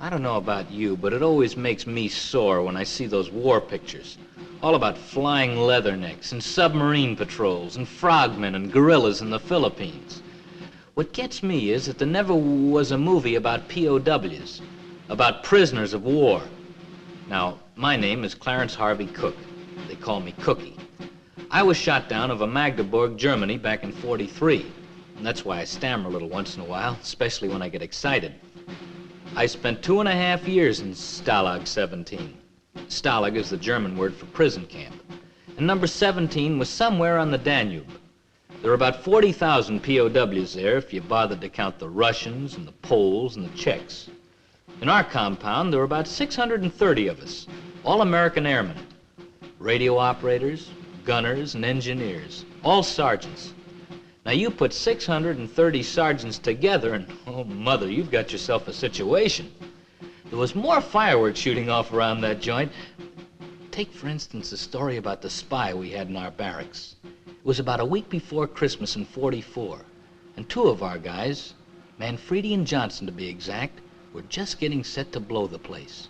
I don't know about you, but it always makes me sore when I see those war pictures. All about flying leathernecks and submarine patrols and frogmen and guerrillas in the Philippines. What gets me is that there never was a movie about POWs, about prisoners of war. Now, my name is Clarence Harvey Cook. They call me Cookie. I was shot down over Magdeburg, Germany back in '43. And that's why I stammer a little once in a while, especially when I get excited. I spent 2.5 years in Stalag 17. Stalag is the German word for prison camp. And number 17 was somewhere on the Danube. There were about 40,000 POWs there if you bothered to count the Russians and the Poles and the Czechs. In our compound, there were about 630 of us, all American airmen. Radio operators, gunners, and engineers, all sergeants. Now you put 630 sergeants together and, oh mother, you've got yourself a situation. There was more fireworks shooting off around that joint. Take, for instance, the story about the spy we had in our barracks. It was about a week before Christmas in '44, and two of our guys, Manfredi and Johnson to be exact, were just getting set to blow the place.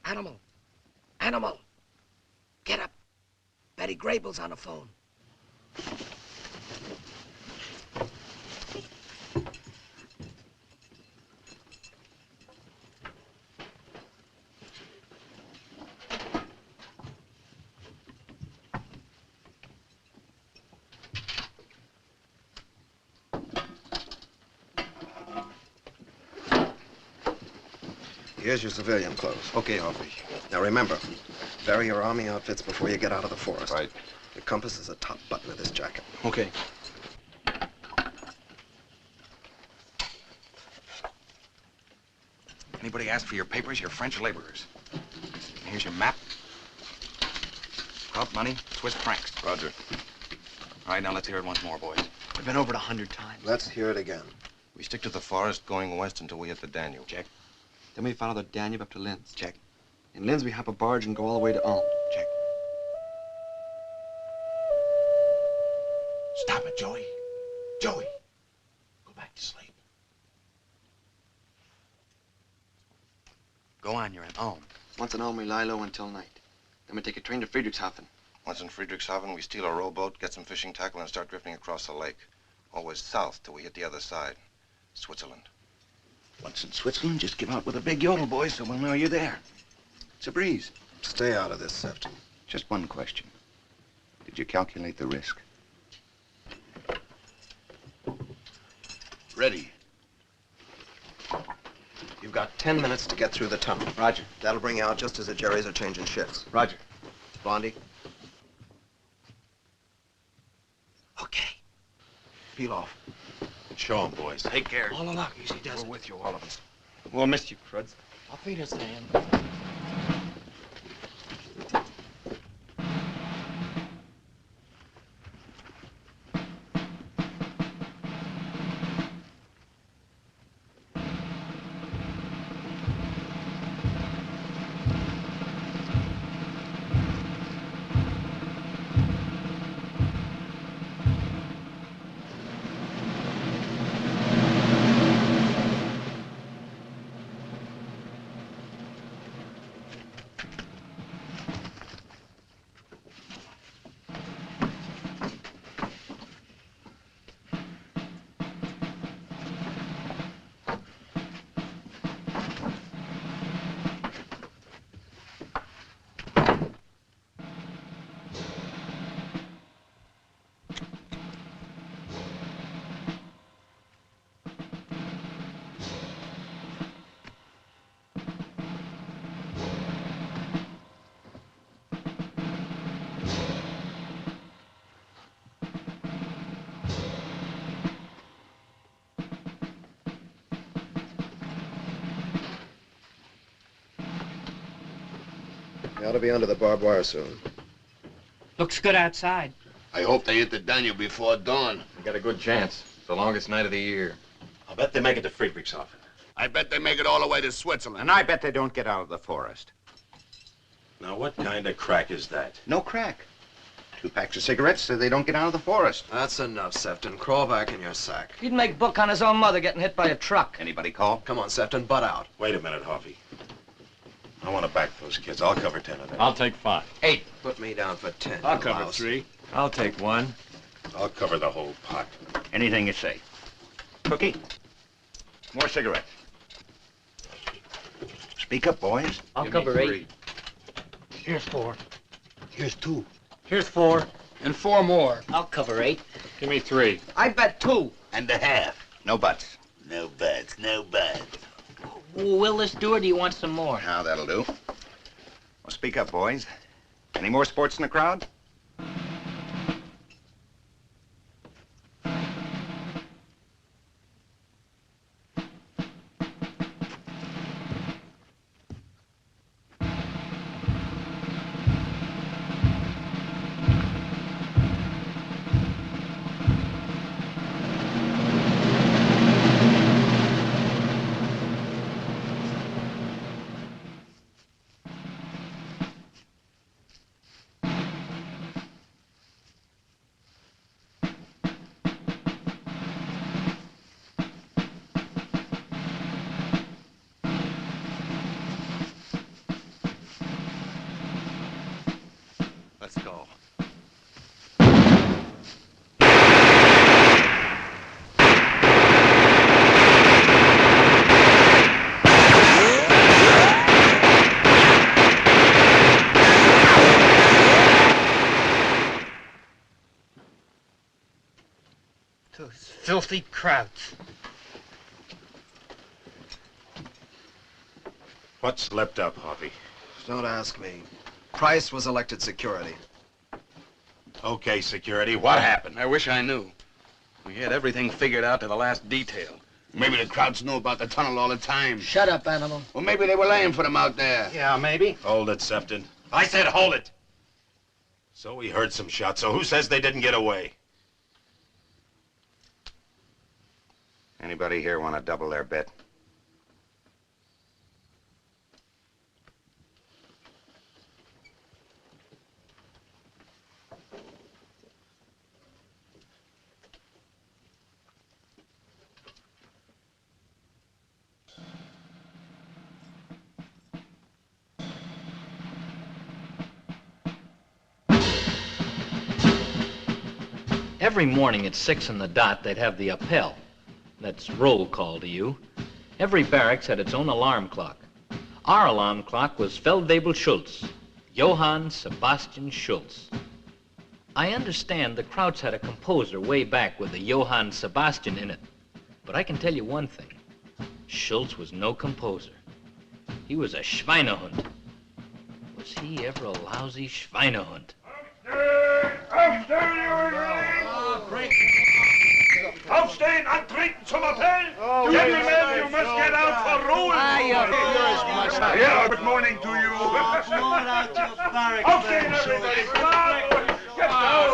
Animal! Animal! Get up! Betty Grable's on the phone. Here's your civilian clothes. Okay, Harvey. Now remember, bury your army outfits before you get out of the forest. Right. Your compass is a top button of this jacket. Okay. Anybody ask for your papers, you're French laborers. And here's your map. Club money, Swiss francs. Roger. All right, now let's hear it once more, boys. We've been over it 100 times. Let's hear it again. We stick to the forest going west until we hit the Danube. Check. Then we follow the Danube up to Linz. Check. In Linz, we hop a barge and go all the way to Ulm. Check. Stop it, Joey. Joey, go back to sleep. Go on, you're in Ulm. Once in Ulm, we lie low until night. Then we take a train to Friedrichshafen. Once in Friedrichshafen, we steal a rowboat, get some fishing tackle, and start drifting across the lake. Always south till we hit the other side. Switzerland. Once in Switzerland, just give out with a big yodel, boys, so we'll know you're there. It's a breeze. Stay out of this, Sefton. Just one question. Did you calculate the risk? Ready. You've got 10 minutes to get through the tunnel. Roger. That'll bring you out just as the Jerrys are changing shifts. Roger. Blondie? Okay. Peel off. Show 'em, boys. Take care. All along, easy does We're it. with you, all of us. We'll miss you, Cruds. Our feet are staying. They ought to be under the barbed wire soon. Looks good outside. I hope they hit the Danube before dawn. We got a good chance. It's the longest night of the year. I'll bet they make it to Friedrichshafen. I bet they make it all the way to Switzerland. And I bet they don't get out of the forest. Now, what kind of crack is that? No crack. 2 packs of cigarettes so they don't get out of the forest. That's enough, Sefton. Crawl back in your sack. He'd make book on his own mother getting hit by a truck. Anybody call? Come on, Sefton, butt out. Wait a minute, Hoffy. I want to back those kids. I'll cover 10 of them. I'll take 5. 8. Put me down for 10. I'll you cover louse. 3. I'll take 1. I'll cover the whole pot. Anything you say. Cookie, more cigarettes. Speak up, boys. I'll Give me cover 3. 8. Here's 4. Here's 2. Here's 4. And 4 more. I'll cover 8. Give me 3. I bet 2. And a half. No buts. No buts, no buts. Will this do, or do you want some more? Now, that'll do. Well, speak up, boys. Any more sports in the crowd? Let's go. Those filthy crowds. What slept up, Hoffy? Don't ask me. Price was elected security. Okay, security, what happened? I wish I knew. We had everything figured out to the last detail. Maybe the crowds knew about the tunnel all the time. Shut up, animal. Or maybe they were laying for them out there. Yeah, maybe. Hold it, Sefton. I said hold it! So we heard some shots, so who says they didn't get away? Anybody here want to double their bet? Every morning at 6 on the dot, they'd have the appel. That's roll call to you. Every barracks had its own alarm clock. Our alarm clock was Feldwebel Schultz, Johann Sebastian Schultz. I understand the Krauts had a composer way back with the Johann Sebastian in it. But I can tell you one thing. Schultz was no composer. He was a Schweinehund. Was he ever a lousy Schweinehund? Aufstehen, antreten zum Appell! Gentlemen, you must get out for rules! Yeah, good morning to you. Aufstehen, everybody! Get down!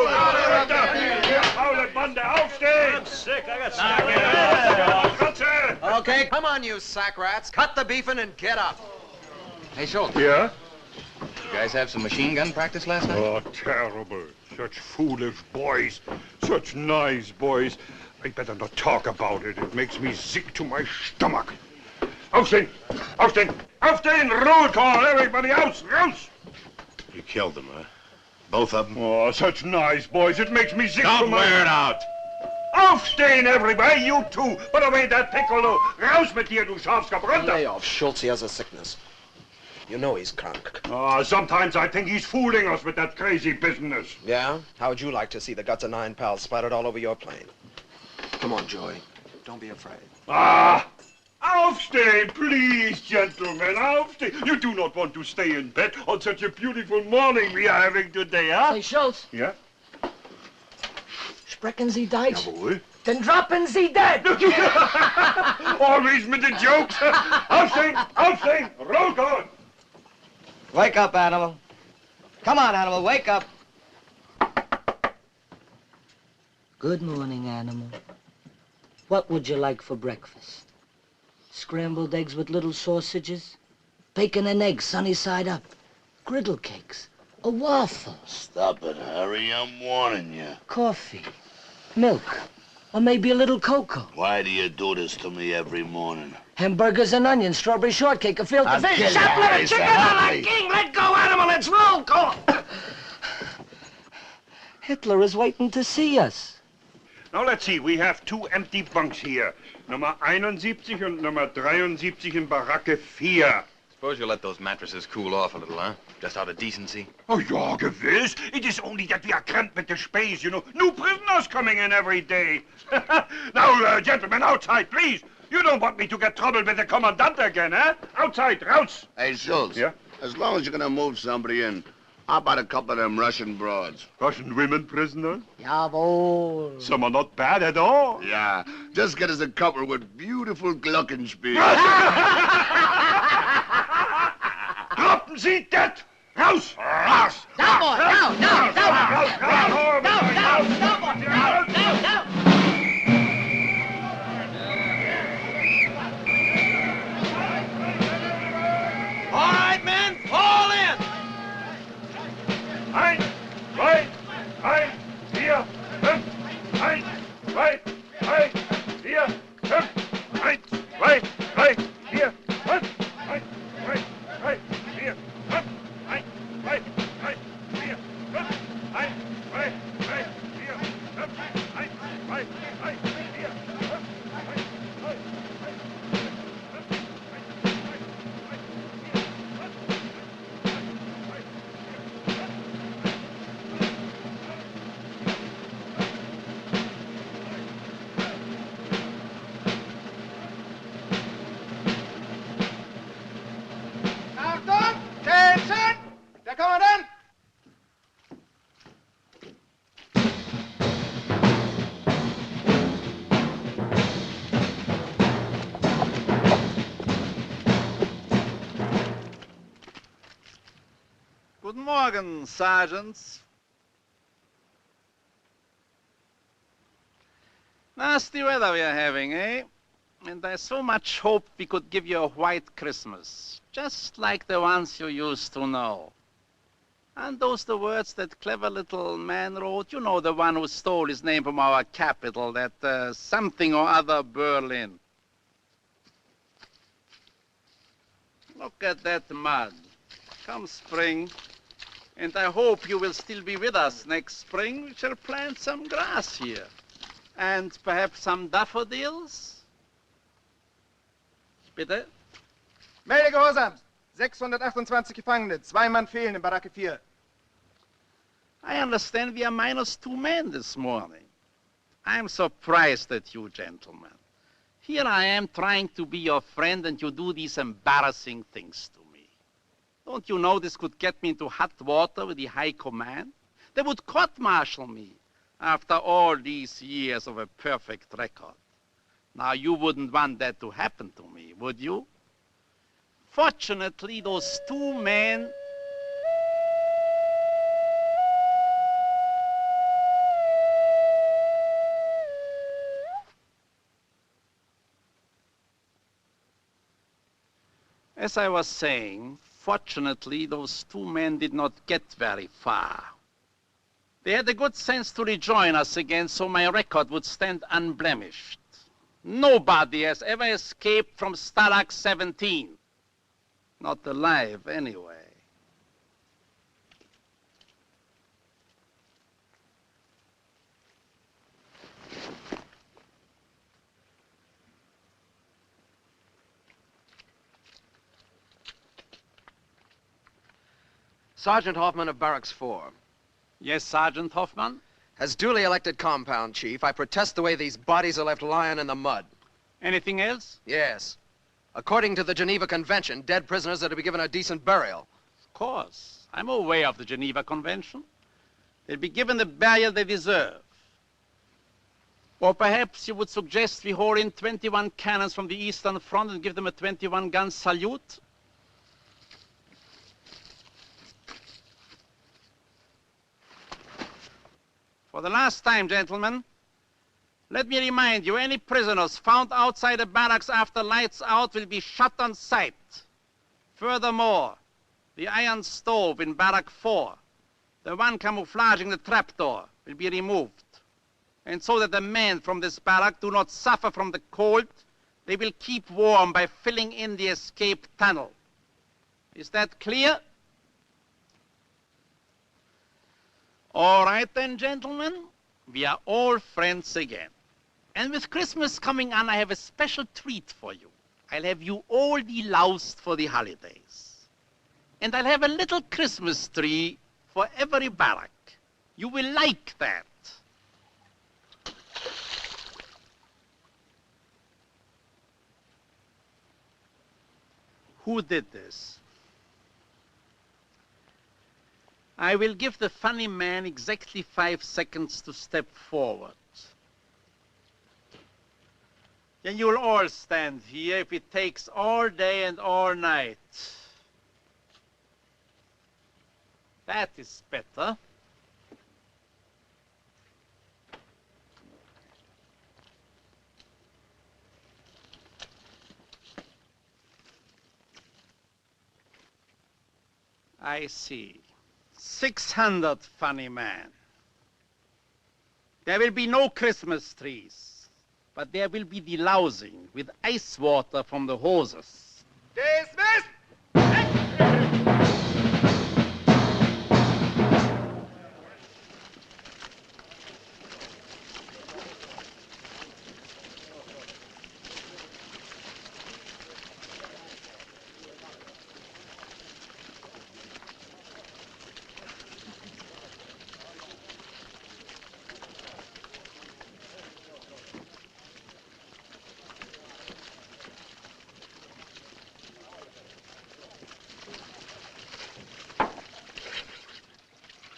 Paul Bande, aufstehen! I'm sick, I got sick. Okay, come on, you sack rats. Cut the beefing and get up. Hey, Schultz. Yeah? You guys have some machine gun practice last night? Oh, terrible. Such foolish boys. Such nice boys. I better not talk about it. It makes me sick to my stomach. Aufstehen! Aufstehen! Aufstehen! Roll call! Everybody out! Raus! You killed them, huh? Both of them? Oh, such nice boys. It makes me sick to my... Don't wear it out! Aufstehen, everybody! You too! Put away that piccolo! Raus mit dir, du Schafsgebrannter! Lay off. Schultz, he has a sickness. You know he's drunk. Sometimes I think he's fooling us with that crazy business. Yeah? How would you like to see the guts of 9 pals splattered all over your plane? Come on, Joey. Don't be afraid. Aufstehen, please, gentlemen, aufstehen. You do not want to stay in bed on such a beautiful morning we are having today, huh? Hey, Schultz. Yeah? Sprechen Sie Deutsch? Jawohl. Then droppen Sie dead! Always with the jokes. Aufstehen, aufstehen, roll call. Wake up, animal. Come on, Animal, wake up. Good morning, Animal. What would you like for breakfast? Scrambled eggs with little sausages? Bacon and eggs sunny side up? Griddle cakes? A waffle? Stop it, Harry. I'm warning you. Coffee? Milk? Or maybe a little cocoa? Why do you do this to me every morning? Hamburgers and onions, strawberry shortcake, a filter I'll fish. kill you, Chop liver, Harry, chicken, so a la happy. king. Let go, Animal. Let's roll. Go on. Hitler is waiting to see us. Now let's see, we have 2 empty bunks here. Nummer 71 and number 73 in Baracke 4. Suppose you'll let those mattresses cool off a little, huh? Just out of decency. Oh, ja, gewiss. It is only that we are cramped with the space, you know. New prisoners coming in every day. Now, gentlemen, outside, please. You don't want me to get trouble with the commandant again, eh? Outside, raus. Hey, Schultz. Yeah? As long as you're gonna move somebody in, how about a couple of them Russian broads? Russian women prisoners? Jawohl. Some are not bad at all. Yeah, just get us a couple with beautiful glockenspiel. Droppen Sie das! Raus! Raus! Down, boy, down, down, down. Raus, raus, Down. All right, men, fall in. 1, 2, 3, 4, 5. 1, 2, 3, 4, 5. 1, 2, 3, 4, 5. 1, 2, 3, 4, 5. 1, 2, 3, 4, 5. 1, 2, 3, 4, 5. 1, 2, 3, 4, Achtung! Attention! Der Kommandant! Guten Morgen, Sergeants. Nasty weather we are having, eh? And I so much hope we could give you a white Christmas, just like the ones you used to know. And those the words that clever little man wrote, you know, the one who stole his name from our capital, that something or other Berlin. Look at that mud. Come spring, and I hope you will still be with us next spring. We shall plant some grass here, and perhaps some daffodils. Bitte? Melde Gehorsams. 628 Gefangene. 2 Mann fehlen in Baracke 4. I understand we are -2 men this morning. I'm surprised at you, gentlemen. Here I am trying to be your friend, and you do these embarrassing things to me. Don't you know this could get me into hot water with the high command? They would court-martial me after all these years of a perfect record. Now, you wouldn't want that to happen to me, would you? Fortunately, those 2 men... As I was saying, fortunately, those 2 men did not get very far. They had the good sense to rejoin us again, so my record would stand unblemished. Nobody has ever escaped from Stalag 17. Not alive, anyway. Sergeant Hoffman of Barracks 4. Yes, Sergeant Hoffman? As duly elected compound chief, I protest the way these bodies are left lying in the mud. Anything else? Yes. According to the Geneva Convention, dead prisoners are to be given a decent burial. Of course. I'm aware of the Geneva Convention. They'll be given the burial they deserve. Or perhaps you would suggest we haul in 21 cannons from the Eastern Front and give them a 21-gun salute? For the last time, gentlemen, let me remind you, any prisoners found outside the barracks after lights out will be shot on sight. Furthermore, the iron stove in Barrack 4, the one camouflaging the trapdoor, will be removed. And so that the men from this barrack do not suffer from the cold, they will keep warm by filling in the escape tunnel. Is that clear? All right then, gentlemen, we are all friends again. And with Christmas coming on, I have a special treat for you. I'll have you all deloused for the holidays. And I'll have a little Christmas tree for every barrack. You will like that. Who did this? I will give the funny man exactly 5 seconds to step forward. Then you'll all stand here if it takes all day and all night. That is better. I see. 600, funny man. There will be no Christmas trees, but there will be delousing with ice water from the hoses. Dismissed!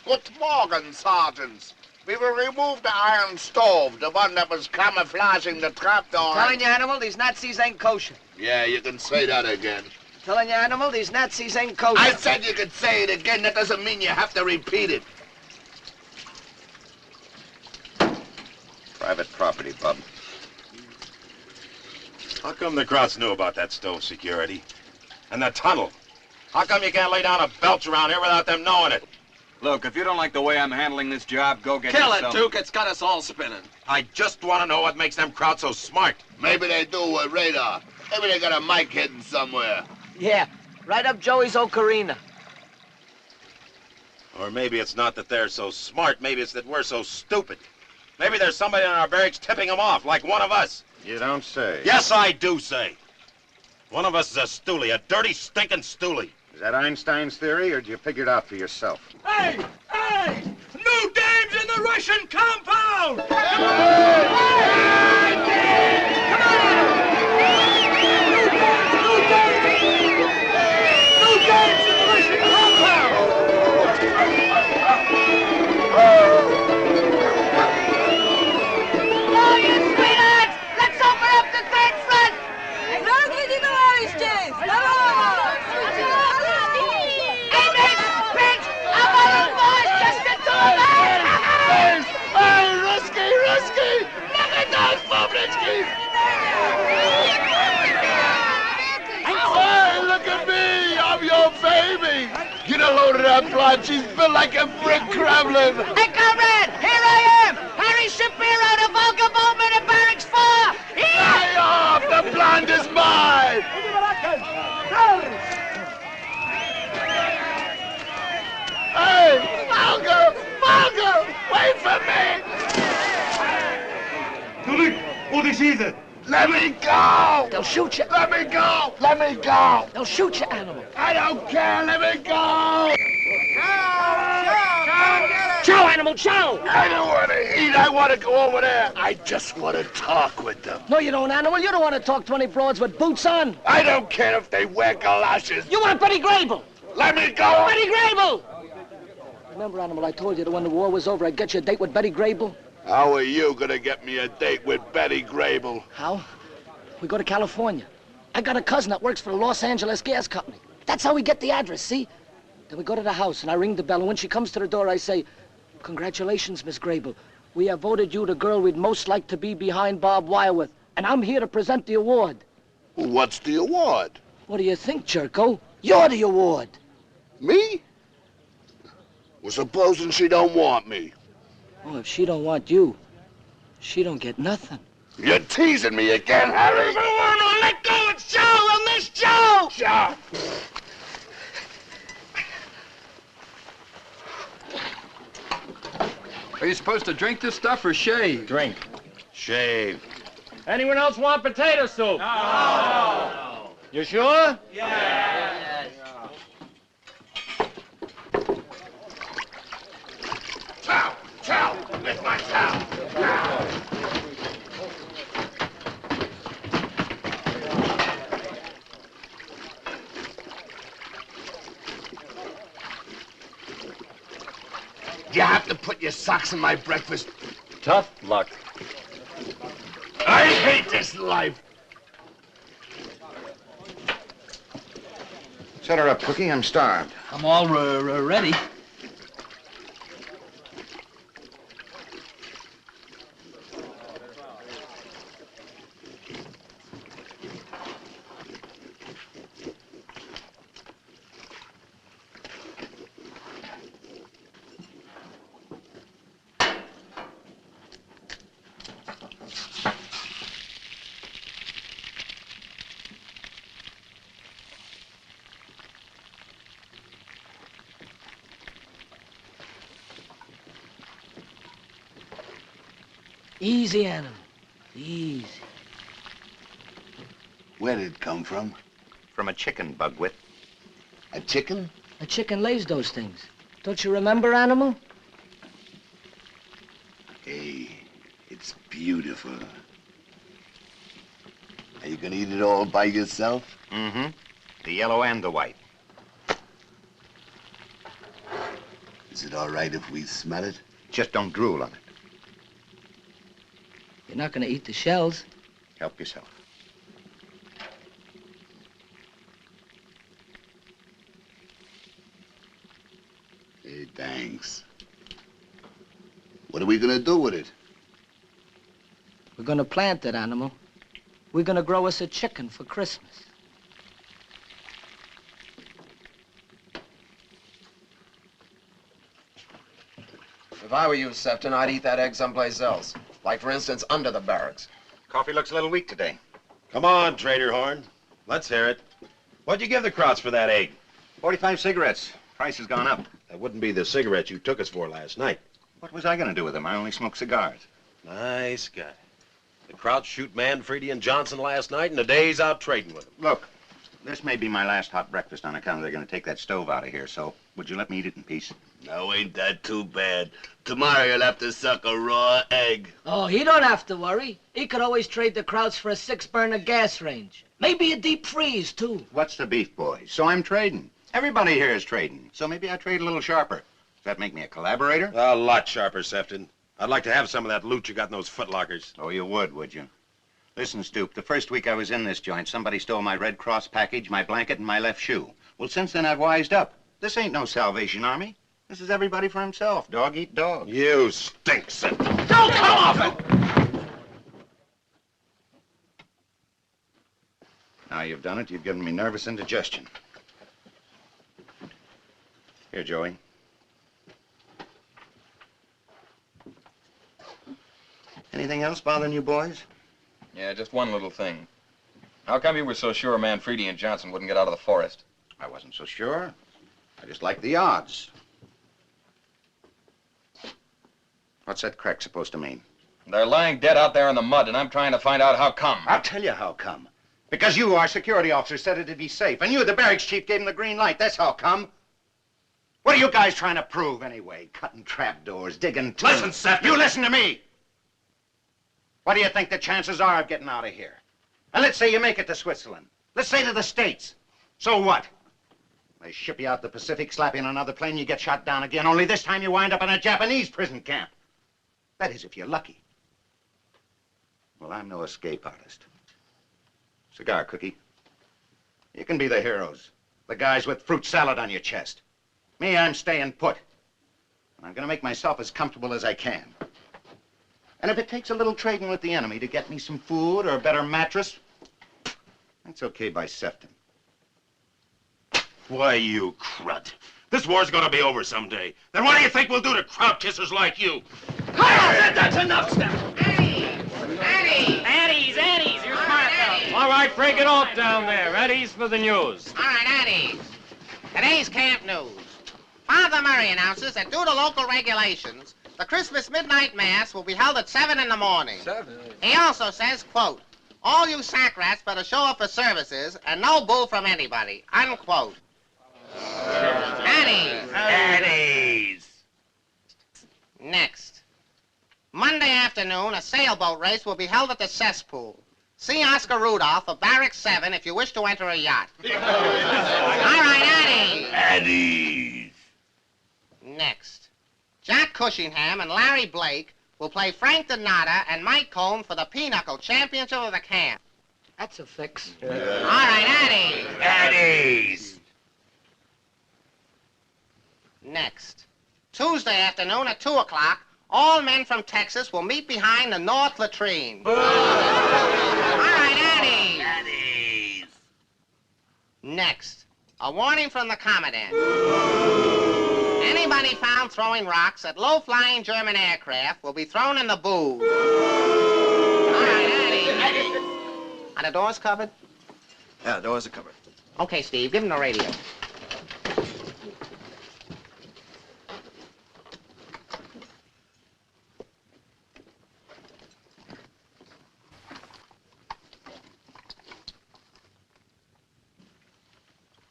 Good morning, sergeants. We will remove the iron stove, the one that was camouflaging the trapdoor. Telling you, Animal, these Nazis ain't kosher. Yeah, you can say that again. Telling you, Animal, these Nazis ain't kosher. I said you could say it again. That doesn't mean you have to repeat it. Private property, Bub. How come the Krauts knew about that stove security? And the tunnel? How come you can't lay down a belch around here without them knowing it? Look, if you don't like the way I'm handling this job, go get Kill yourself... it, Duke. It's got us all spinning. I just want to know what makes them Krauts so smart. Maybe they do with radar. Maybe they got a mic hidden somewhere. Yeah, right up Joey's ocarina. Or maybe it's not that they're so smart. Maybe it's that we're so stupid. Maybe there's somebody in our barracks tipping them off, like one of us. You don't say. Yes, I do say. One of us is a stoolie, a dirty, stinking stoolie. Is that Einstein's theory, or did you figure it out for yourself? Hey! Hey! New dames in the Russian compound! Get a load of that blonde. She's built like a brick Kremlin. Hey, comrade, here I am, Harry Shapiro, the Volga Bowman at Barracks 4. Lay off! The blonde is mine! Hey, Volga! Volga! Wait for me! Tulik, what is it? Let me go! They'll shoot you. Let me go! Let me go! They'll shoot you, Animal. I don't care! Let me go! Chow, Animal, chow! I don't want to eat. I want to go over there. I just want to talk with them. No, you don't, Animal. You don't want to talk to any broads with boots on. I don't care if they wear galoshes. You want Betty Grable? Let me go! Betty Grable! Remember, Animal, I told you that when the war was over, I'd get you a date with Betty Grable? How are you gonna get me a date with Betty Grable? How? We go to California. I got a cousin that works for the Los Angeles Gas Company. That's how we get the address, see? Then we go to the house, and I ring the bell, and when she comes to the door, I say, Congratulations, Miss Grable. We have voted you the girl we'd most like to be behind barbed wire with, and I'm here to present the award. What's the award? What do you think, Jerko? You're the award. Me? Well, supposing she don't want me. Oh, if she don't want you, she don't get nothing. You're teasing me again, Harry. Let go! It's Joe! We'll miss Joe! Joe! Are you supposed to drink this stuff or shave? Drink. Shave. Anyone else want potato soup? No. You sure? Yes. Chow! Chow! With my chow! You have to put your socks in my breakfast. Tough luck. I hate this life. Set her up, Cookie. I'm starved. I'm all ready. Easy, animal. Easy. Where did it come from? From a chicken, Bugwit. A chicken? A chicken lays those things. Don't you remember, animal? Hey, it's beautiful. Are you gonna eat it all by yourself? Mm-hmm. The yellow and the white. Is it all right if we smell it? Just don't drool on it. You're not gonna eat the shells. Help yourself. Hey, thanks. What are we gonna do with it? We're gonna plant it, animal. We're gonna grow us a chicken for Christmas. If I were you, Sefton, I'd eat that egg someplace else. Like, for instance, under the barracks. Coffee looks a little weak today. Come on, Traitor Horn. Let's hear it. What'd you give the Krauts for that egg? 45 cigarettes. Price has gone up. That wouldn't be the cigarettes you took us for last night. What was I going to do with them? I only smoke cigars. Nice guy. The Krauts shoot Manfredi and Johnson last night, and the day's out trading with them. Look, this may be my last hot breakfast on account of they're going to take that stove out of here, so would you let me eat it in peace? Now, ain't that too bad? Tomorrow you'll have to suck a raw egg. Oh, he don't have to worry. He could always trade the Krauts for a 6-burner gas range. Maybe a deep freeze, too. What's the beef, boys? So I'm trading. Everybody here is trading, so maybe I trade a little sharper. Does that make me a collaborator? A lot sharper, Sefton. I'd like to have some of that loot you got in those footlockers. Oh, you would you? Listen, Stoop, the first week I was in this joint, somebody stole my Red Cross package, my blanket, and my left shoe. Well, since then, I've wised up. This ain't no Salvation Army. This is everybody for himself. Dog eat dog. You stink, Sefton. Don't come off it! Now you've done it, you've given me nervous indigestion. Here, Joey. Anything else bothering you boys? Yeah, just one little thing. How come you were so sure Manfredi and Johnson wouldn't get out of the forest? I wasn't so sure. I just liked the odds. What's that crack supposed to mean? They're lying dead out there in the mud, and I'm trying to find out how come. I'll tell you how come. Because you, our security officer, said it'd be safe, and you, the barracks chief, gave him the green light. That's how come. What are you guys trying to prove, anyway? Cutting trapdoors, digging tunnels. Listen, Sefton. You listen to me. What do you think the chances are of getting out of here? And let's say you make it to Switzerland. Let's say to the States. So what? They ship you out the Pacific, slap you in another plane, you get shot down again, only this time you wind up in a Japanese prison camp. That is, if you're lucky. Well, I'm no escape artist. Cigar, Cookie. You can be the heroes. The guys with fruit salad on your chest. Me, I'm staying put. I'm going to make myself as comfortable as I can. And if it takes a little trading with the enemy to get me some food or a better mattress, that's okay by Sefton. Why, you crud. This war's gonna be over someday. Then what do you think we'll do to crowd kissers like you? That's enough, Step. Addies, you quiet. All right, break it off down there. Addies for the news. All right, Addies. Today's camp news. Father Murray announces that due to local regulations, the Christmas midnight mass will be held at 7 in the morning. 7? He also says, quote, all you sack rats better show up for services and no bull from anybody, unquote. Addies. Next. Monday afternoon, a sailboat race will be held at the cesspool. See Oscar Rudolph of Barracks 7 if you wish to enter a yacht. All right, Addies. Next. Jack Cushingham and Larry Blake will play Frank Donata and Mike Cohn for the Pinochle Championship of the camp. That's a fix. All right, Addies. Next. Tuesday afternoon at 2 o'clock, all men from Texas will meet behind the north latrine. All right, Addies. Next. A warning from the Commandant. Anybody found throwing rocks at low-flying German aircraft will be thrown in the booth. All right, Addies. Are the doors covered? Yeah, the doors are covered. Okay, Steve, give him the radio.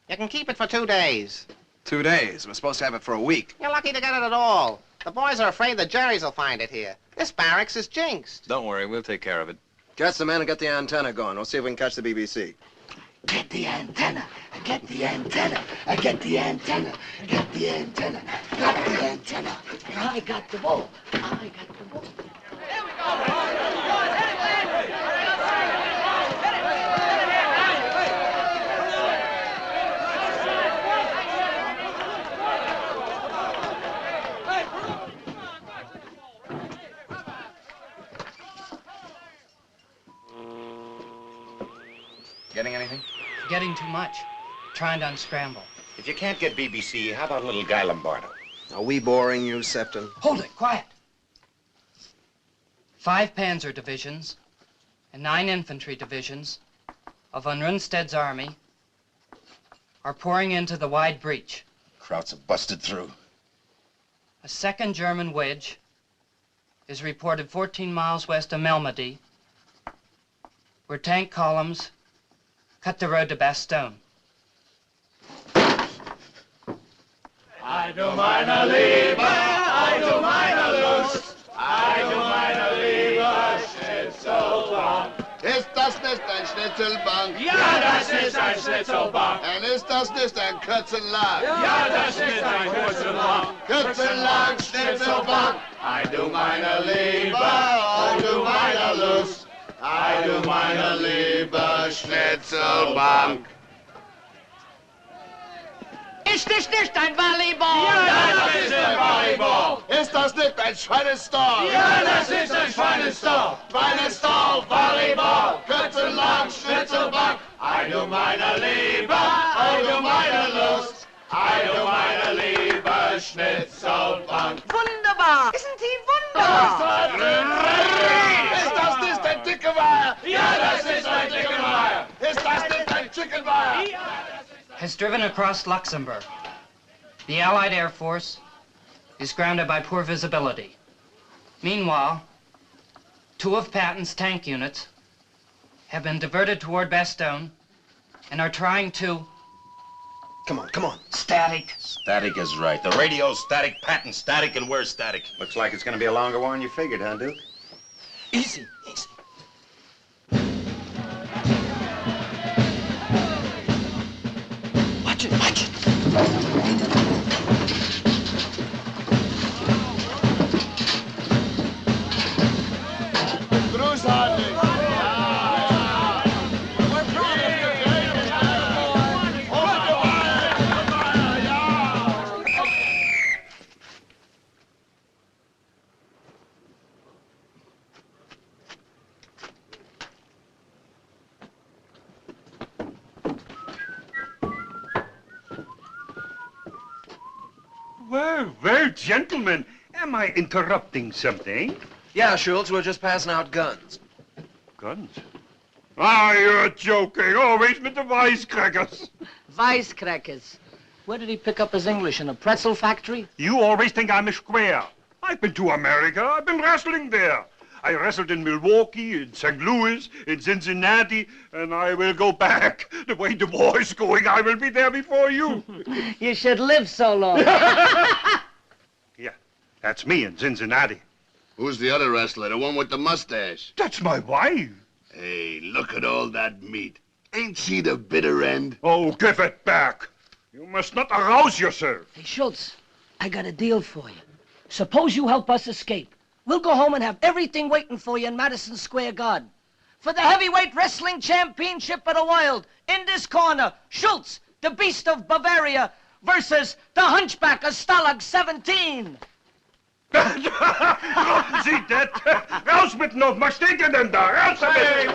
You can keep it for 2 days. 2 days. We're supposed to have it for a week. You're lucky to get it at all. The boys are afraid the Jerrys will find it here. This barracks is jinxed. Don't worry, we'll take care of it. Catch the man and get the antenna going. We'll see if we can catch the BBC. Get the antenna. Get the antenna. Get the antenna. Get the antenna. Got the antenna. I got the ball. I got the ball. Getting anything? Getting too much. Trying to unscramble. If you can't get BBC, how about a little Guy Lombardo? Are we boring you, Sefton? Hold it, quiet. 5 panzer divisions and 9 infantry divisions of von Rundstedt's army are pouring into the wide breach. Krauts have busted through. A second German wedge is reported 14 miles west of Malmedy, where tank columns cut the road to Bastogne. I do meine Liebe, I do meine Lust, I do meine Liebe, Schnitzelbank. Ist das nicht ein Schnitzelbank? Ja, das ist ein Schnitzelbank. Und ist das nicht ein Kürzenlang? Ja, das ist ein Kürzenlang. Kürzenlang, Schnitzelbank. I do meine Liebe, I do meine Lust, I do meine Liebe, Schnitzelbank. Ist das nicht ein Volleyball? Ja, das ist ein Volleyball. Ist das nicht ein Schweinestall? Ja, das ist ein Schweinestall. Schweinestall, Volleyball, Kürzenlang, Schnitzelbank. I do meine Liebe, I do meine Lust, I do meine Liebe, Schnitzelbank. Wunderbar! Isn't he wunderbar? Ist das nicht ein Dickerweiher? Ja, das ist ein Dickerweiher. Ist das nicht ein Chickenweiher? Has driven across Luxembourg. The Allied Air Force is grounded by poor visibility. Meanwhile, 2 of Patton's tank units have been diverted toward Bastogne and are trying to... Come on, come on. Static. Static is right. The radio's static, Patton's static, and we're static. Looks like it's going to be a longer war than you figured, huh, Duke? Easy, easy. Watch it, watch it. Well, gentlemen, am I interrupting something? Yeah, Schultz, we're just passing out guns. Guns? Ah, you're joking. Always with the wisecrackers. Wisecrackers. Where did he pick up his English? In a pretzel factory? You always think I'm a square. I've been to America. I've been wrestling there. I wrestled in Milwaukee, in St. Louis, in Cincinnati, and I will go back. The way the war is going, I will be there before you. You should live so long. Yeah, that's me in Cincinnati. Who's the other wrestler, the one with the mustache? That's my wife. Hey, look at all that meat. Ain't she the bitter end? Oh, give it back. You must not arouse yourself. Hey, Schultz, I got a deal for you. Suppose you help us escape. We'll go home and have everything waiting for you in Madison Square Garden. For the heavyweight wrestling championship of the world, in this corner, Schultz, the Beast of Bavaria, versus the Hunchback of Stalag 17. Sie that? Raus mit noch, was steht ihr denn da? Raus damit! Hey,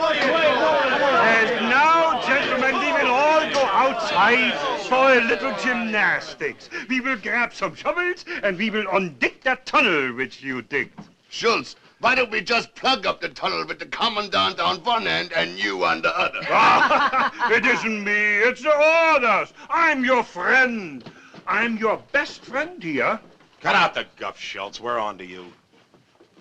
And now, gentlemen, we will all go outside for a little gymnastics. We will grab some shovels and we will undig that tunnel which you digged. Schultz, why don't we just plug up the tunnel with the commandant on one end and you on the other? It isn't me, it's the orders. I'm your friend. I'm your best friend here. Cut out the guff, Schultz. We're on to you.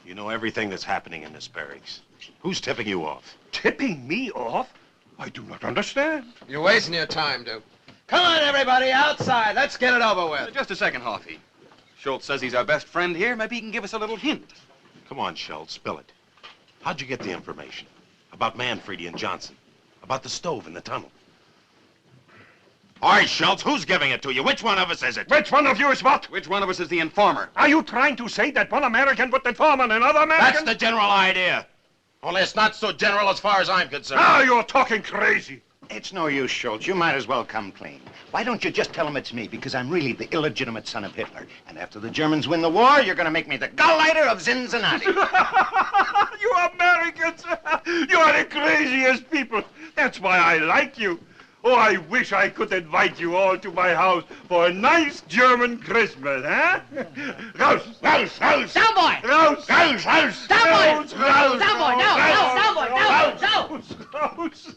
You know everything that's happening in this barracks. Who's tipping you off? Tipping me off? I do not understand. You're wasting your time, Duke. Come on, everybody, outside. Let's get it over with. Just a second, Hoffy. Schultz says he's our best friend here. Maybe he can give us a little hint. Come on, Schultz, spill it. How'd you get the information? About Manfredi and Johnson? About the stove in the tunnel? All right, Schultz, who's giving it to you? Which one of us is it? Which one of you is what? Which one of us is the informer? Are you trying to say that one American would inform on another American? That's the general idea. Only it's not so general as far as I'm concerned. Now you're talking crazy. It's no use, Schultz. You might as well come clean. Why don't you just tell him it's me, because I'm really the illegitimate son of Hitler. And after the Germans win the war, you're going to make me the Gauleiter of Cincinnati. You Americans, you are the craziest people. That's why I like you. Oh, I wish I could invite you all to my house for a nice German Christmas, huh? Raus, raus, raus! Down, boy! Raus, raus, raus! Down, boy! Raus, raus! Down, boy! Down, boy! Down, down! Raus, raus!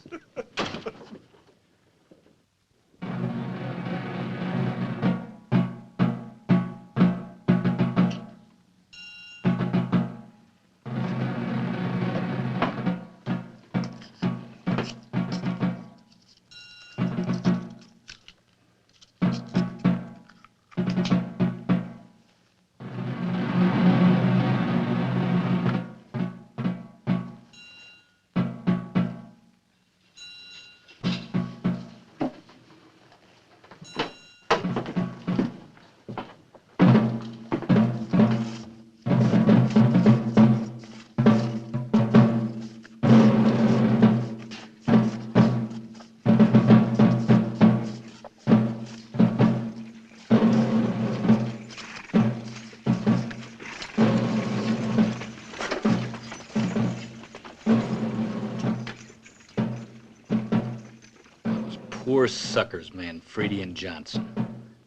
Poor suckers, Manfredi and Johnson.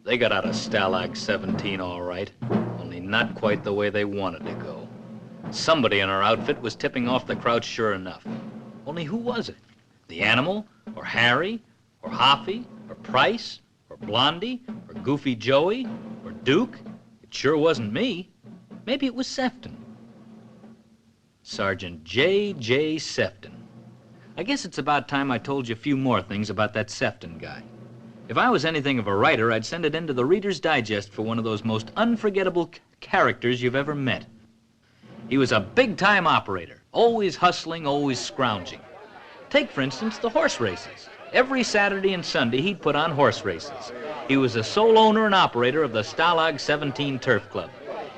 They got out of Stalag 17 all right, only not quite the way they wanted to go. Somebody in our outfit was tipping off the crowd sure enough. Only who was it? The Animal? Or Harry? Or Hoffy? Or Price? Or Blondie? Or Goofy Joey? Or Duke? It sure wasn't me. Maybe it was Sefton. Sergeant J.J. Sefton. I guess it's about time I told you a few more things about that Sefton guy. If I was anything of a writer, I'd send it into the Reader's Digest for one of those most unforgettable characters you've ever met. He was a big-time operator, always hustling, always scrounging. Take, for instance, the horse races. Every Saturday and Sunday, he'd put on horse races. He was the sole owner and operator of the Stalag 17 Turf Club.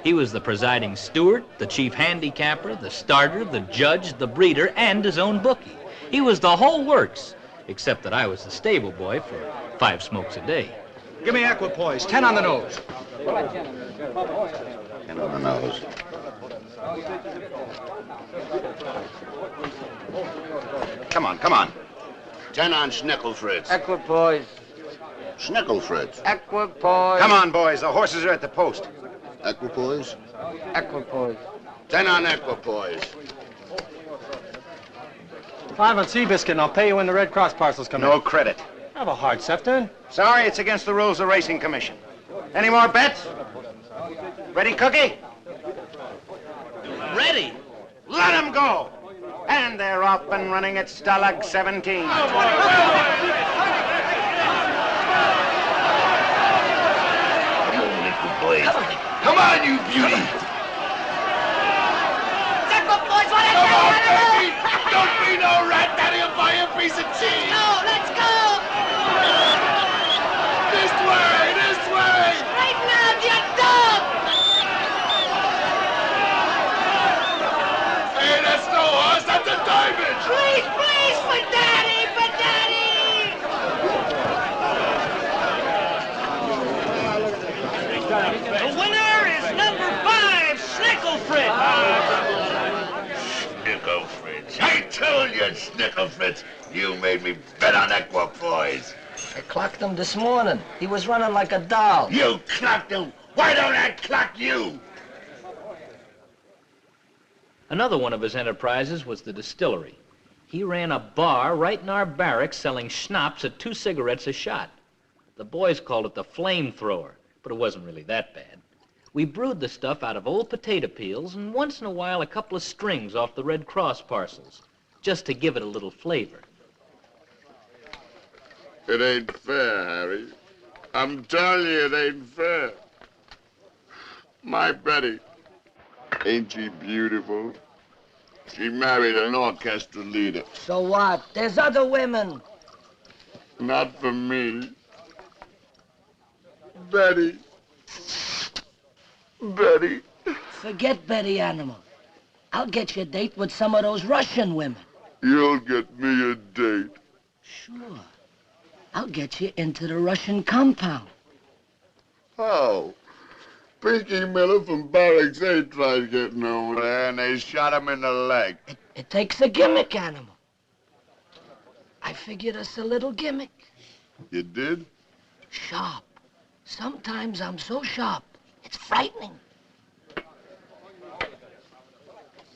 He was the presiding steward, the chief handicapper, the starter, the judge, the breeder, and his own bookie. He was the whole works, except that I was the stable boy for 5 smokes a day. Give me equipoise, 10 on the nose. 10 on the nose. Come on, come on. 10 on Schnickelfritz. Equipoise. Schnickelfritz. Equipoise. Come on, boys. The horses are at the post. Equipoise? Equipoise. 10 on equipoise. 5 on Seabiscuit, and I'll pay you when the Red Cross parcels come in. No credit. Have a heart, Sefton. Sorry, it's against the rules of the Racing Commission. Any more bets? Ready, Cookie? Ready? Let them go! And they're off and running at Stalag 17. Come on, you beauty! Boys, what Come on, baby! Don't be no rat, Daddy, and buy a piece of cheese! No, let's go! This way, this way! Straighten out, you dog! Hey, that's no horse, that's a diamond! Please, please, for Daddy, for Daddy! The winner is number 5, Snicklefritz! Snicklefritz. I told you, Snicklefritz, you made me bet on equipoise. I clocked him this morning. He was running like a doll. You clocked him. Why don't I clock you? Another one of his enterprises was the distillery. He ran a bar right in our barracks selling schnapps at 2 cigarettes a shot. The boys called it the flamethrower, but it wasn't really that bad. We brewed the stuff out of old potato peels and once in a while a couple of strings off the Red Cross parcels, just to give it a little flavor. It ain't fair, Harry. I'm telling you, it ain't fair. My Betty, ain't she beautiful? She married an orchestra leader. So what? There's other women. Not for me. Betty. Betty. Forget Betty, animal. I'll get you a date with some of those Russian women. You'll get me a date. Sure. I'll get you into the Russian compound. How? Pinky Miller from Barracks ain't tried getting over there, and they shot him in the leg. It takes a gimmick, animal. I figured us a little gimmick. You did? Sharp. Sometimes I'm so sharp, it's frightening.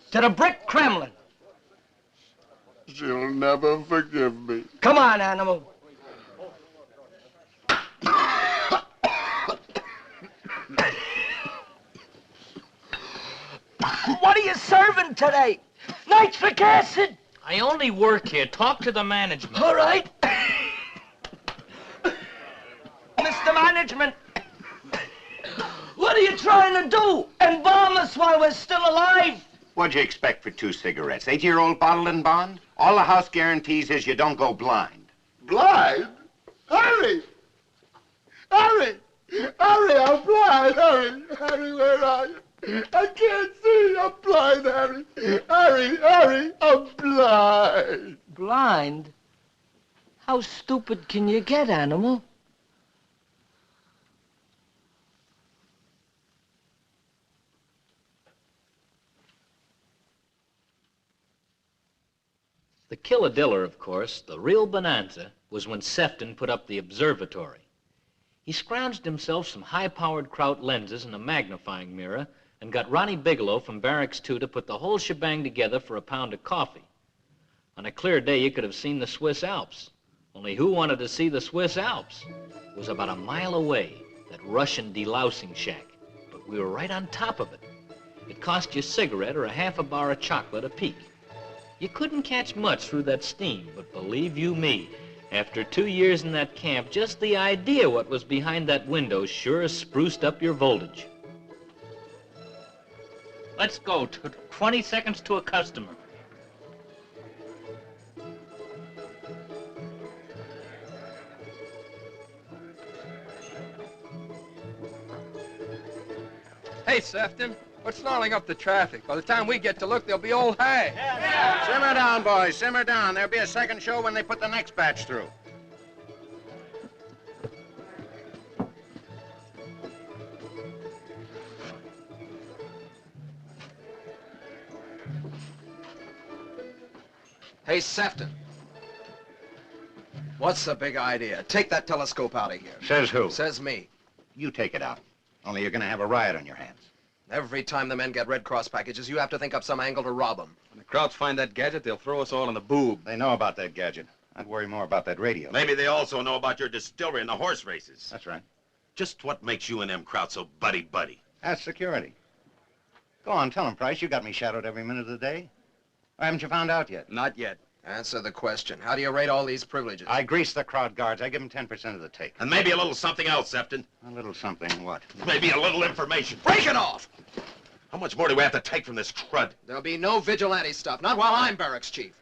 To the brick Kremlin. She'll never forgive me. Come on, animal. What are you serving today? Nitric acid? I only work here. Talk to the management. All right. Mr. Management, what are you trying to do? Embalm us while we're still alive? What'd you expect for 2 cigarettes? 8-year-old bottle and bond? All the house guarantees is you don't go blind. Blind? Harry! Harry! Harry, I'm blind! Harry! Harry, where are you? I can't see! I'm blind, Harry! Harry! Harry! I'm blind! Blind? How stupid can you get, animal? The killadiller, of course, the real bonanza, was when Sefton put up the observatory. He scrounged himself some high-powered Kraut lenses and a magnifying mirror and got Ronnie Bigelow from Barracks 2 to put the whole shebang together for a pound of coffee. On a clear day, you could have seen the Swiss Alps. Only who wanted to see the Swiss Alps? It was about a mile away, that Russian delousing shack, but we were right on top of it. It cost you a cigarette or a half a bar of chocolate a peek. You couldn't catch much through that steam, but believe you me, after 2 years in that camp, just the idea what was behind that window sure spruced up your voltage. Let's go. 20 seconds to a customer. Hey, Sefton, what's snarling up the traffic? By the time we get to look, they'll be old hag. Simmer down, boys, simmer down. There'll be a second show when they put the next batch through. Hey, Sefton. What's the big idea? Take that telescope out of here. Says who? Says me. You take it out. Only you're gonna have a riot on your hands. Every time the men get Red Cross packages, you have to think up some angle to rob them. When the Krauts find that gadget, they'll throw us all in the boob. They know about that gadget. I'd worry more about that radio. Maybe they also know about your distillery and the horse races. That's right. Just what makes you and them Krauts so buddy-buddy? That's security. Go on, tell him, Price. You got me shadowed every minute of the day. Or haven't you found out yet? Not yet. Answer the question. How do you rate all these privileges? I grease the crowd guards. I give them 10% of the take. And maybe a little something else, Sefton. A little something what? Maybe a little information. Break it off! How much more do we have to take from this crud? There'll be no vigilante stuff. Not while I'm barracks chief.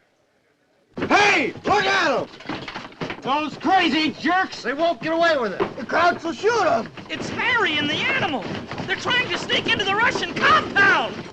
Hey, look at them! Those crazy jerks! They won't get away with it. The Krauts will shoot them. It's Harry and the animal. They're trying to sneak into the Russian compound.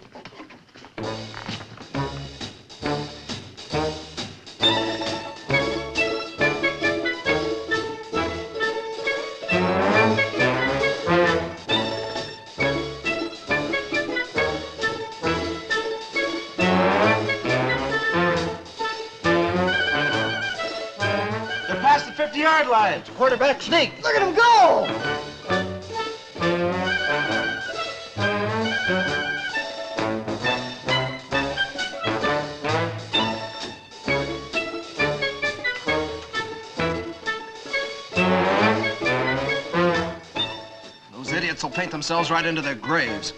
Past the 50-yard line. Quarterback sneak. Look at him go! Those idiots will paint themselves right into their graves.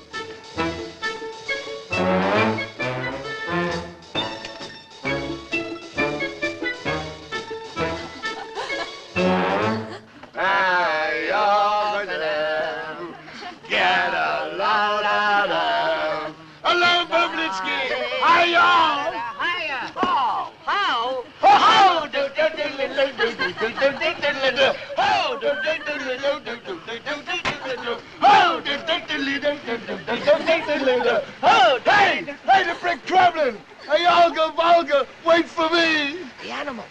Hey, the brick trembling! Hey, Olga, Volga, wait for me! The animal.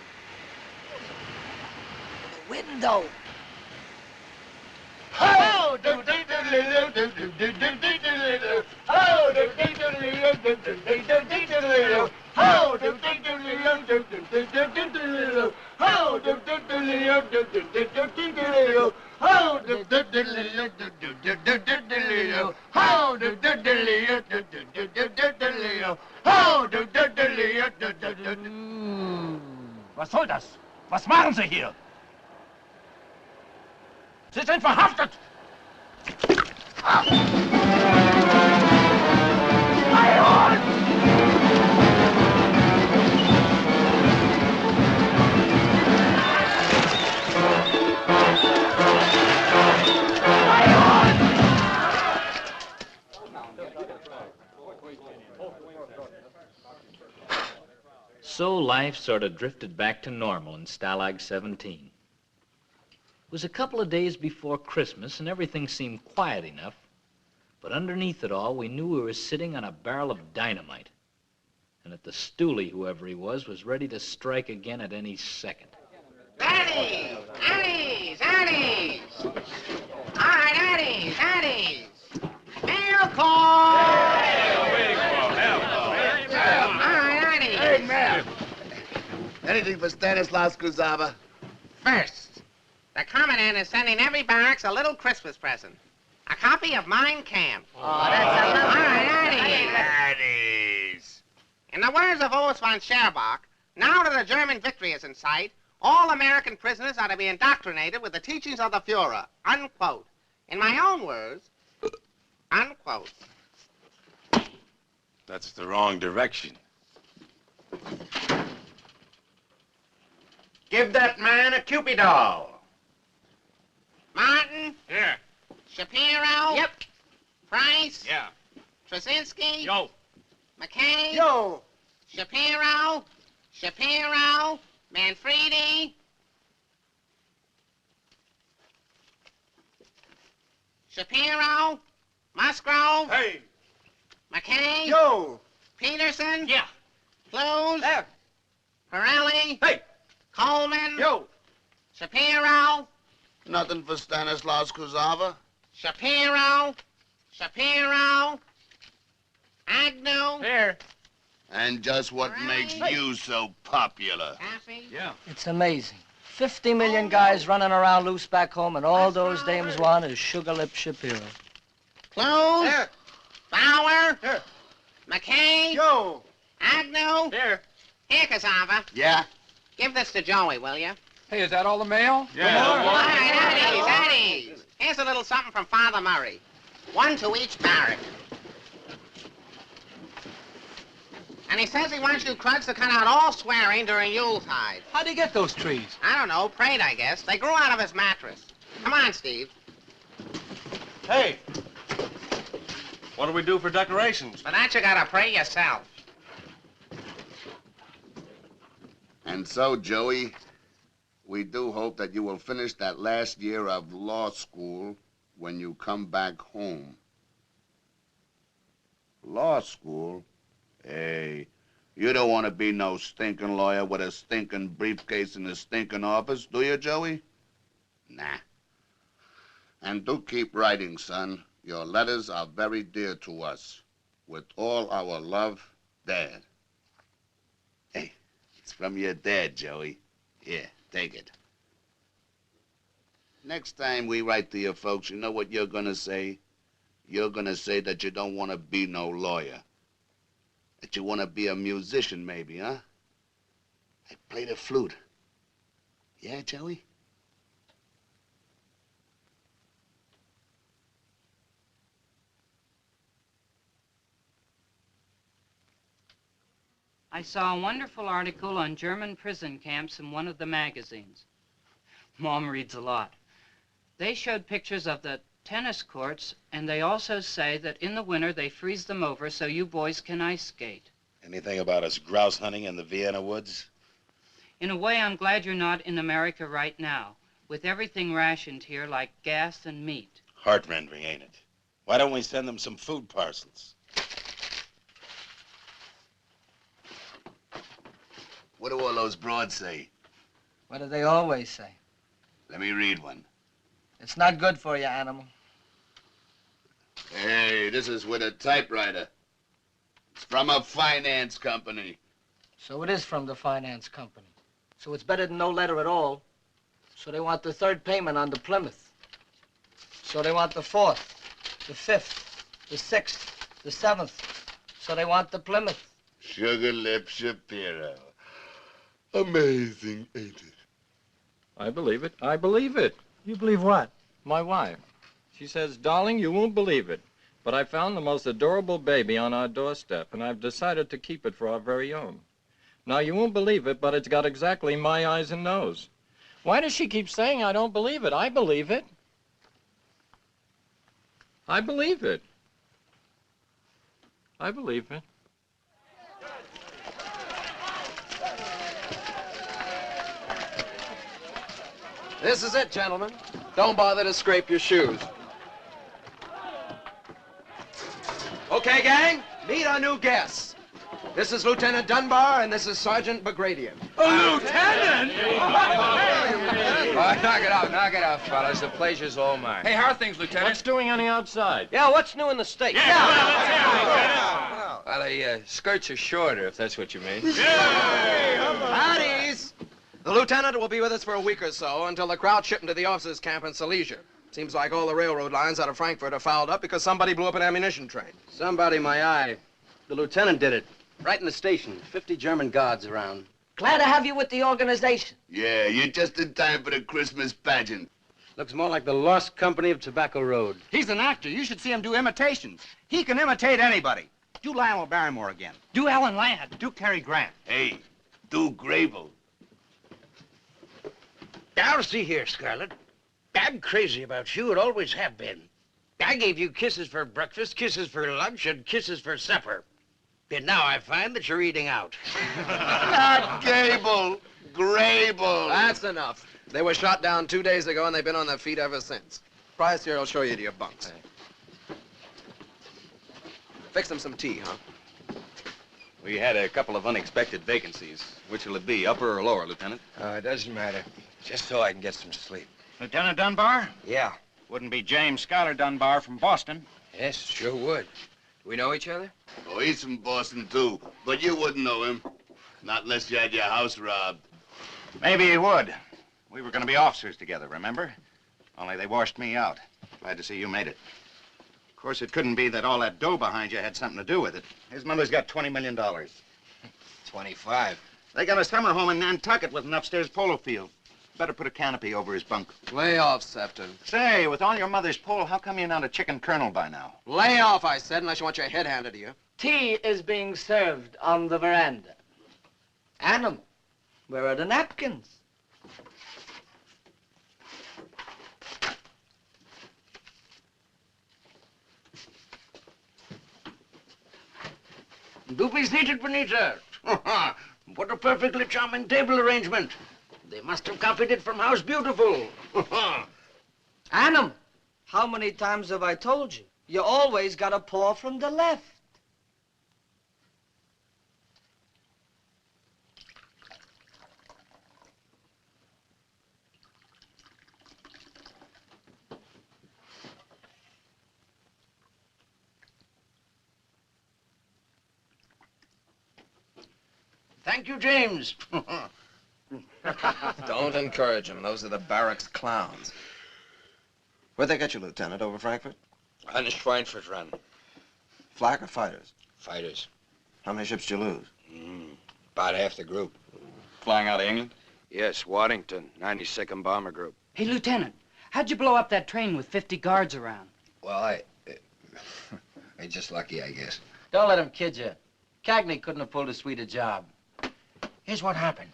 The window. Was soll das? Was machen Sie hier? Sie sind verhaftet! So life sort of drifted back to normal in Stalag 17. It was a couple of days before Christmas, and everything seemed quiet enough. But underneath it all, we knew we were sitting on a barrel of dynamite. And that the stoolie, whoever he was ready to strike again at any second. Annie's! Annie's! Annie's! All right, Annie's! Annie's! Mail call! All right, Annie's! Hey, man! Anything for Stanislaus Kuzava? First, the Commandant is sending every barracks a little Christmas present. A copy of Mein Kampf. Oh, that's a All right, Annie's! Annie's! In the words of Urs von Scherbach, now that a German victory is in sight, all American prisoners are to be indoctrinated with the teachings of the Fuhrer, unquote. In my own words, unquote. That's the wrong direction. Give that man a Cupid doll. Martin? Here. Shapiro? Yep. Price? Yeah. Trzynski? Yo. McKay? Yo! Shapiro? Shapiro? Manfredi? Shapiro? Musgrove? Hey! McKay? Yo! Peterson? Yeah. Close? There. Pirelli? Hey. Coleman? Yo. Shapiro? Nothing for Stanislaus Kuzava? Shapiro? Shapiro? Agnew? Here. And just what makes you so popular? Happy? Yeah. It's amazing. 50 million guys running around loose back home, and all those dames want is Sugar Lip Shapiro. Close? There. McKay. Joe. Agnew. Here. Here, Cassava. Yeah? Give this to Joey, will you? Hey, is that all the mail? All right, at ease. Here's a little something from Father Murray. One to each barrack. And he says he wants you crooks to cut out all swearing during Yuletide. How'd he get those trees? I don't know, prayed, I guess. They grew out of his mattress. Come on, Steve. Hey, what do we do for decorations? For that, you gotta pray yourself. And so, Joey, we do hope that you will finish that last year of law school when you come back home. Law school? Hey, you don't want to be no stinking lawyer with a stinking briefcase in a stinking office, do you, Joey? Nah. And do keep writing, son. Your letters are very dear to us. With all our love, Dad. Hey, it's from your dad, Joey. Here, take it. Next time we write to your folks, you know what you're gonna say? You're gonna say that you don't want to be no lawyer. That you want to be a musician, maybe, huh? I play the flute. Yeah, Joey? I saw a wonderful article on German prison camps in one of the magazines. Mom reads a lot. They showed pictures of the tennis courts, and they also say that in the winter they freeze them over so you boys can ice skate. Anything about us grouse hunting in the Vienna woods? In a way, I'm glad you're not in America right now, with everything rationed here like gas and meat. Heart-rending, ain't it? Why don't we send them some food parcels? What do all those broads say? What do they always say? Let me read one. It's not good for you, animal. Hey, this is with a typewriter. It's from a finance company. So it is from the finance company. So it's better than no letter at all. So they want the third payment on the Plymouth. So they want the fourth, the fifth, the sixth, the seventh. So they want the Plymouth. Sugar Lip Shapiro. Amazing, ain't it? I believe it. I believe it. You believe what? My wife. She says, darling, you won't believe it, but I found the most adorable baby on our doorstep, and I've decided to keep it for our very own. Now, you won't believe it, but it's got exactly my eyes and nose. Why does she keep saying I don't believe it? I believe it. I believe it. I believe it. This is it, gentlemen. Don't bother to scrape your shoes. Okay, gang, meet our new guests. This is Lieutenant Dunbar, and this is Sergeant Bagradian. A lieutenant? Knock it out, fellas. The pleasure's all mine. Hey, how are things, Lieutenant? What's doing on the outside? Yeah, what's new in the States? Well, the skirts are shorter, if that's what you mean. Howdies! The lieutenant will be with us for a week or so until the crowd shipped into the officers' camp in Silesia. Seems like all the railroad lines out of Frankfurt are fouled up because somebody blew up an ammunition train. Somebody, my eye. The lieutenant did it. Right in the station. 50 German guards around. Glad to have you with the organization. Yeah, you're just in time for the Christmas pageant. Looks more like the Lost Company of Tobacco Road. He's an actor. You should see him do imitations. He can imitate anybody. Do Lionel Barrymore again. Do Ellen Ladd. Do Cary Grant. Hey, do Grable. Now, see here, Scarlett. I'm crazy about you and always have been. I gave you kisses for breakfast, kisses for lunch, and kisses for supper. And now I find that you're eating out. Not Gable. Grable. That's enough. They were shot down 2 days ago, and they've been on their feet ever since. Price here will show you to your bunks. Fix them some tea, huh? We had a couple of unexpected vacancies. Which will it be, upper or lower, Lieutenant? It doesn't matter. Just so I can get some sleep. Lieutenant Dunbar? Yeah. Wouldn't be James Schuyler Dunbar from Boston. Yes, sure would. Do we know each other? Oh, he's from Boston, too. But you wouldn't know him. Not unless you had your house robbed. Maybe he would. We were going to be officers together, remember? Only they washed me out. Glad to see you made it. Of course, it couldn't be that all that dough behind you had something to do with it. His mother's got $20 million. 25. They got a summer home in Nantucket with an upstairs polo field. Better put a canopy over his bunk. Lay off, Sefton. Say, with all your mother's pull, how come you're not a chicken colonel by now? Lay off, I said, unless you want your head handed to you. Tea is being served on the veranda. Animal, where are the napkins? Do be seated, Benita. What a perfectly charming table arrangement. They must have copied it from House Beautiful. Animal, how many times have I told you? You always gotta pour from the left. Thank you, James. Don't encourage them. Those are the barracks clowns. Where'd they get you, Lieutenant? Over Frankfurt? On the Schweinfurt run. Flak or fighters? Fighters. How many ships did you lose? About half the group. Flying out of England? Yes, Waddington, 92nd Bomber Group. Hey, Lieutenant, how'd you blow up that train with 50 guards around? Well, I just lucky, I guess. Don't let him kid you. Cagney couldn't have pulled a sweeter job. Here's what happened.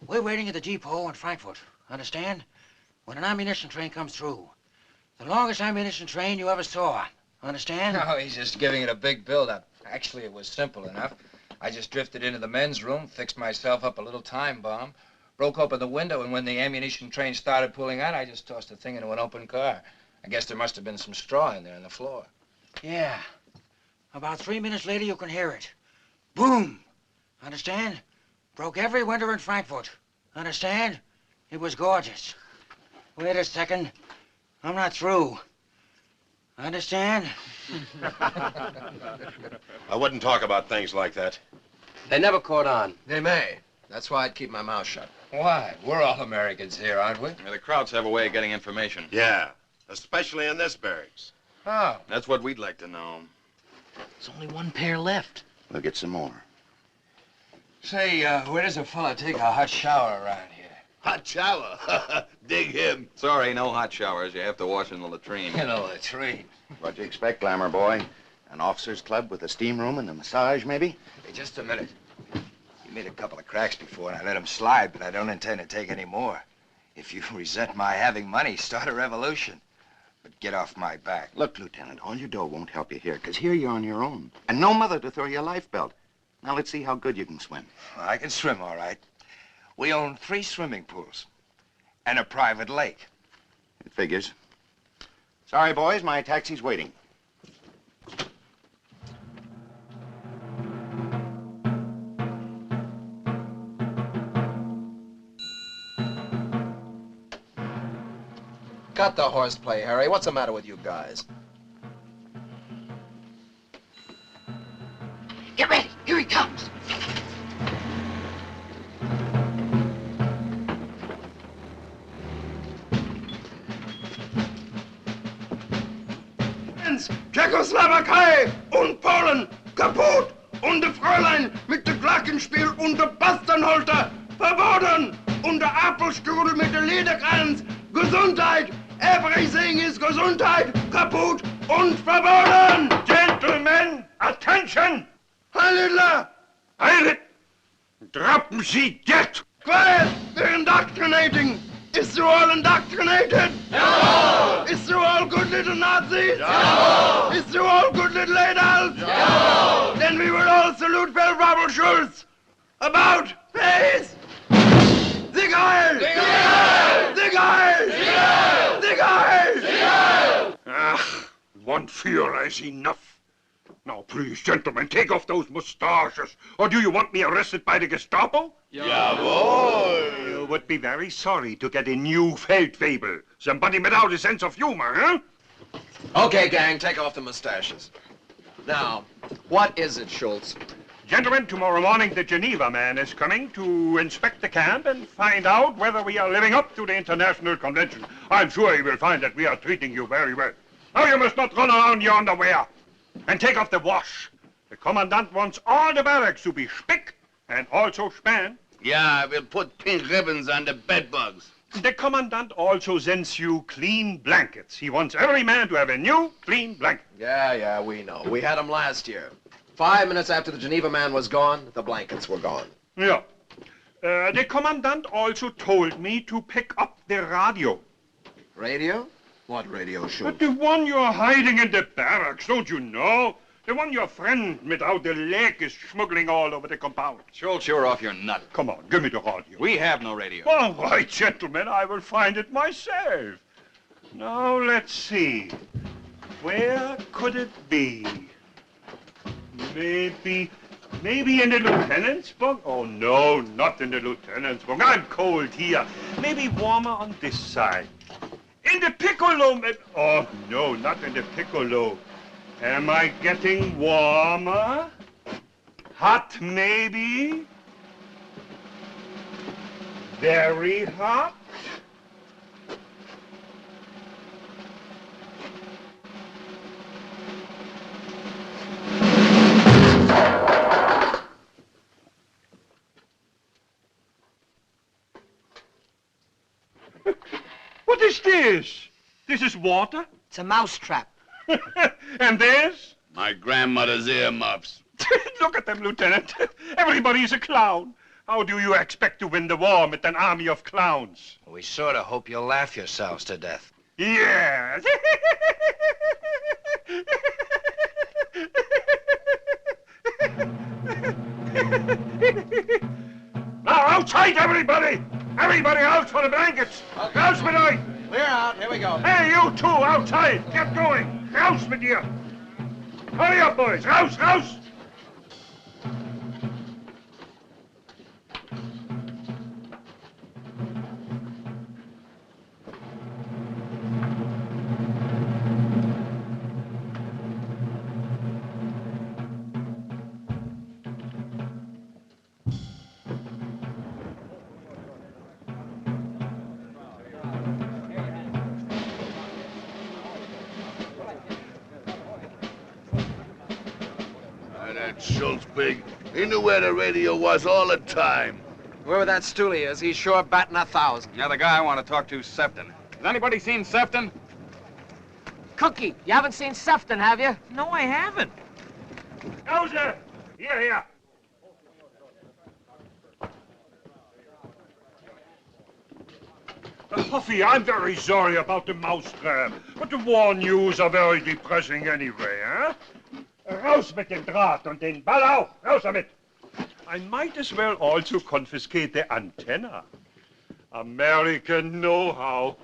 We're waiting at the depot in Frankfurt, understand? When an ammunition train comes through. The longest ammunition train you ever saw, understand? No, he's just giving it a big build-up. Actually, it was simple enough. I just drifted into the men's room, fixed myself up a little time bomb, broke open the window, and when the ammunition train started pulling out, I just tossed the thing into an open car. I guess there must have been some straw in there on the floor. Yeah. About 3 minutes later, you can hear it. Boom! Understand? Broke every window in Frankfurt. Understand? It was gorgeous. Wait a second. I'm not through. Understand? I wouldn't talk about things like that. They never caught on. They may. That's why I'd keep my mouth shut. Why? We're all Americans here, aren't we? Yeah, the Krauts have a way of getting information. Yeah, especially in this barracks. Oh. That's what we'd like to know. There's only one pair left. We'll get some more. Say, where does a fella take a hot shower around here? Hot shower. Dig him. Sorry, no hot showers. You have to wash in the latrine. In a latrine. What do you expect, glamour boy? An officer's club with a steam room and a massage, maybe? Hey, just a minute. You made a couple of cracks before, and I let them slide, but I don't intend to take any more. If you resent my having money, start a revolution. But get off my back. Look, Lieutenant, all your dough won't help you here, because here you're on your own. And no mother to throw you a life belt. Now, let's see how good you can swim. I can swim, all right. We own 3 swimming pools and a private lake. It figures. Sorry, boys, my taxi's waiting. Cut the horseplay, Harry. What's the matter with you guys? Get ready. Here he comes. Tschechoslowakei und Polen kaputt und der Fräulein mit der Glockenspiel und der Basternholter verboten und der Apfelstrudel mit der Lederkranz. Gesundheit! Everything is Gesundheit! Kaputt und verboten! Gentlemen, attention! Heil Hitler! Heil Hitler! Droppen Sie dead! Quiet! They're indoctrinating! Is you all indoctrinated? No! Is you all good little Nazis? No! Is you all good little adults? No! Then we will all salute Feldwebel Schulz! About face! Sieg Heil! Sieg Heil! Sieg Heil! Sieg Heil! Sieg Heil! Sieg Heil! Ah, one Führer is enough. Now, please, gentlemen, take off those mustaches. Or do you want me arrested by the Gestapo? Jawohl! You would be very sorry to get a new Feldwebel. Somebody without a sense of humor, huh? Okay, gang, take off the mustaches. Now, what is it, Schultz? Gentlemen, tomorrow morning the Geneva man is coming to inspect the camp and find out whether we are living up to the International Convention. I'm sure he will find that we are treating you very well. Now you must not run around your underwear. And take off the wash. The commandant wants all the barracks to be spick and also span. Yeah, we'll put pink ribbons on the bed bugs. The commandant also sends you clean blankets. He wants every man to have a new, clean blanket. Yeah, we know. We had them last year. 5 minutes after the Geneva man was gone, the blankets were gone. Yeah. The commandant also told me to pick up the radio. Radio? What radio shoot? But the one you're hiding in the barracks, don't you know? The one your friend without the leg is smuggling all over the compound. Schultz, you're off your nut. Come on, give me the radio. We have no radio. All right, gentlemen, I will find it myself. Now, let's see. Where could it be? Maybe in the lieutenant's bunk? Oh, no, not in the lieutenant's bunk. I'm cold here. Maybe warmer on this side. In the piccolo. Oh, no, not in the piccolo. Am I getting warmer? Hot, maybe? Very hot? What is this? This is water? It's a mousetrap. And this? My grandmother's earmuffs. Look at them, Lieutenant. Everybody's a clown. How do you expect to win the war with an army of clowns? We sort of hope you'll laugh yourselves to death. Yes. Now, outside, everybody! Everybody out for the blankets! Okay. Rouse with I! Clear out. Here we go. Hey, you two, outside! Get going! Rouse with you! Hurry up, boys! Rouse, rouse! That Schultz pig, he knew where the radio was all the time. Whoever that stoolie is, he's sure batting 1,000. Yeah, the guy I want to talk to is Sefton. Has anybody seen Sefton? Cookie, you haven't seen Sefton, have you? No, I haven't. Hauser! Here. Huffy, I'm very sorry about the mousetrap, but the war news are very depressing anyway, huh? Raus mit dem Draht und den Ball auch! Raus damit! I might as well also confiscate the antenna. American know-how.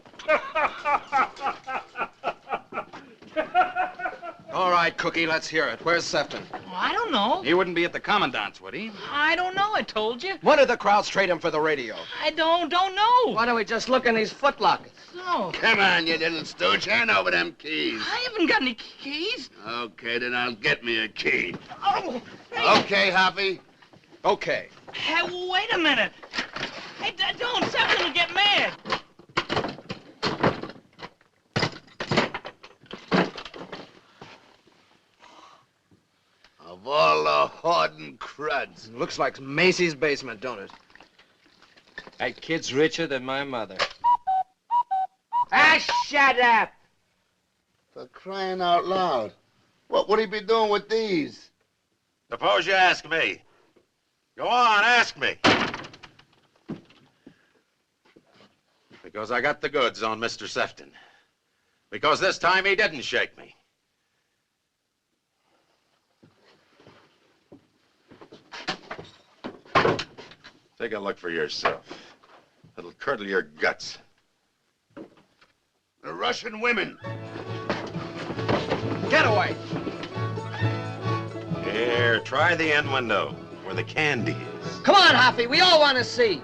All right, Cookie, let's hear it. Where's Sefton? I don't know. He wouldn't be at the commandant's, would he? I don't know, I told you. When did the crowds trade him for the radio? I don't know. Why don't we just look in these footlockers? No. Come on, you little stooge, hand over them keys. I haven't got any keys. Okay, then I'll get me a key. Oh, hey. Okay, Hoppy? Okay. Hey, wait a minute. Hey, don't. Sefton will get mad. Of all the hardened cruds. Looks like Macy's basement, don't it? That kid's richer than my mother. Ah, shut up! For crying out loud. What would he be doing with these? Suppose you ask me. Go on, ask me. Because I got the goods on Mr. Sefton. Because this time he didn't shake me. Take a look for yourself. It'll curdle your guts. The Russian women. Get away! Here, try the end window, where the candy is. Come on, Hoppy, we all want to see.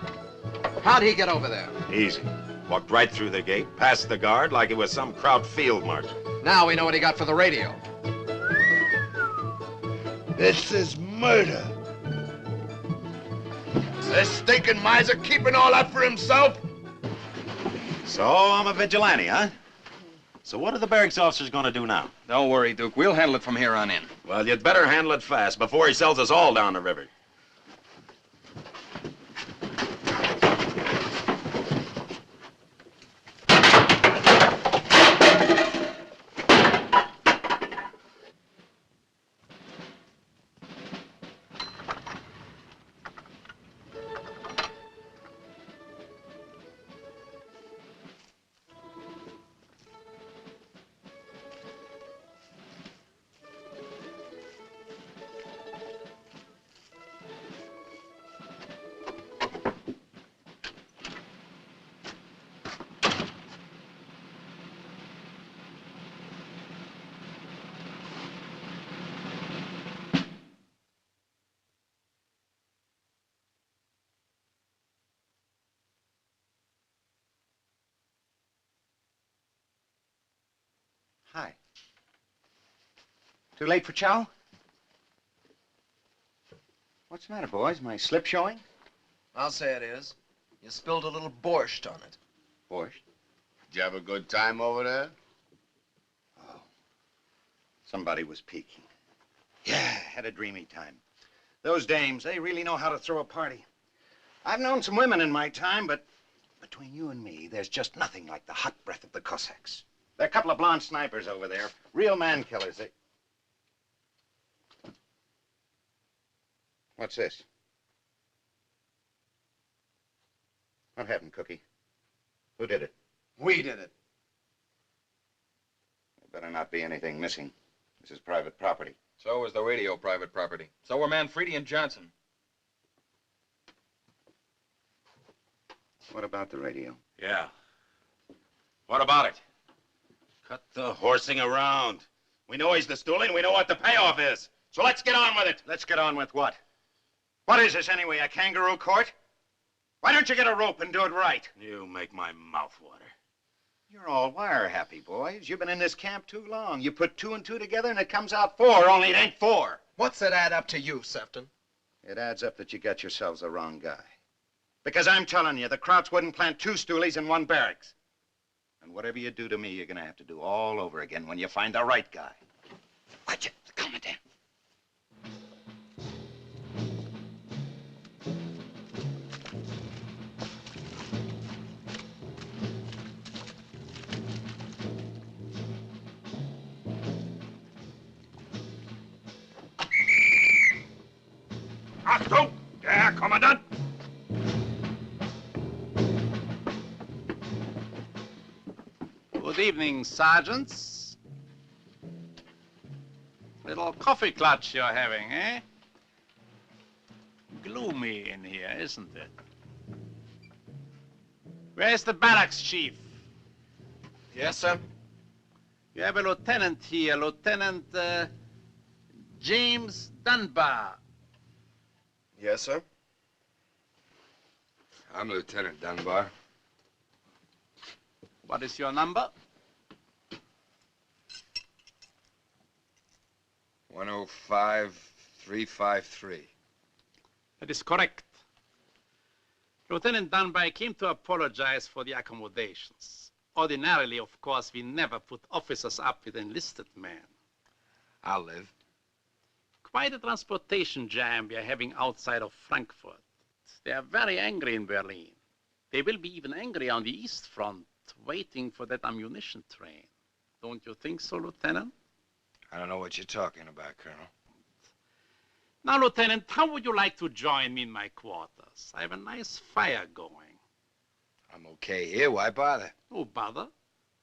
How'd he get over there? Easy. Walked right through the gate, past the guard like it was some Kraut field marshal. Now we know what he got for the radio. This is murder. This stinking miser keeping all that for himself? So I'm a vigilante, huh? So what are the barracks officers going to do now? Don't worry, Duke. We'll handle it from here on in. Well, you'd better handle it fast before he sells us all down the river. Hi. Too late for chow? What's the matter, boys? My slip showing? I'll say it is. You spilled a little borscht on it. Borscht? Did you have a good time over there? Somebody was peeking. Yeah, had a dreamy time. Those dames, they really know how to throw a party. I've known some women in my time, but between you and me, there's just nothing like the hot breath of the Cossacks. There are a couple of blonde snipers over there. Real man killers. What's this? What happened, Cookie? Who did it? We did it. There better not be anything missing. This is private property. So was the radio private property. So were Manfredi and Johnson. What about the radio? Yeah. What about it? Cut the horsing around. We know he's the stoolie, we know what the payoff is. So let's get on with it. Let's get on with what? What is this anyway, a kangaroo court? Why don't you get a rope and do it right? You make my mouth water. You're all wire happy, boys. You've been in this camp too long. You put 2 and 2 together and it comes out 4, only it ain't 4. What's it add up to you, Sefton? It adds up that you got yourselves the wrong guy. Because I'm telling you, the Krauts wouldn't plant 2 stoolies in 1 barracks. And whatever you do to me, you're gonna have to do all over again when you find the right guy. Watch it, the commandant. Achtung! Der Kommandant! Good evening, sergeants. Little coffee clutch you're having, eh? Gloomy in here, isn't it? Where's the barracks chief? Yes, sir. You have a lieutenant here, Lieutenant James Dunbar. Yes, sir. I'm Lieutenant Dunbar. What is your number? 105353. That is correct. Lieutenant Dunbar, I came to apologize for the accommodations. Ordinarily, of course, we never put officers up with enlisted men. I'll live. Quite a transportation jam we are having outside of Frankfurt. They are very angry in Berlin. They will be even angry on the East Front, waiting for that ammunition train. Don't you think so, Lieutenant? I don't know what you're talking about, Colonel. Now, Lieutenant, how would you like to join me in my quarters? I have a nice fire going. I'm okay here. Why bother? No bother.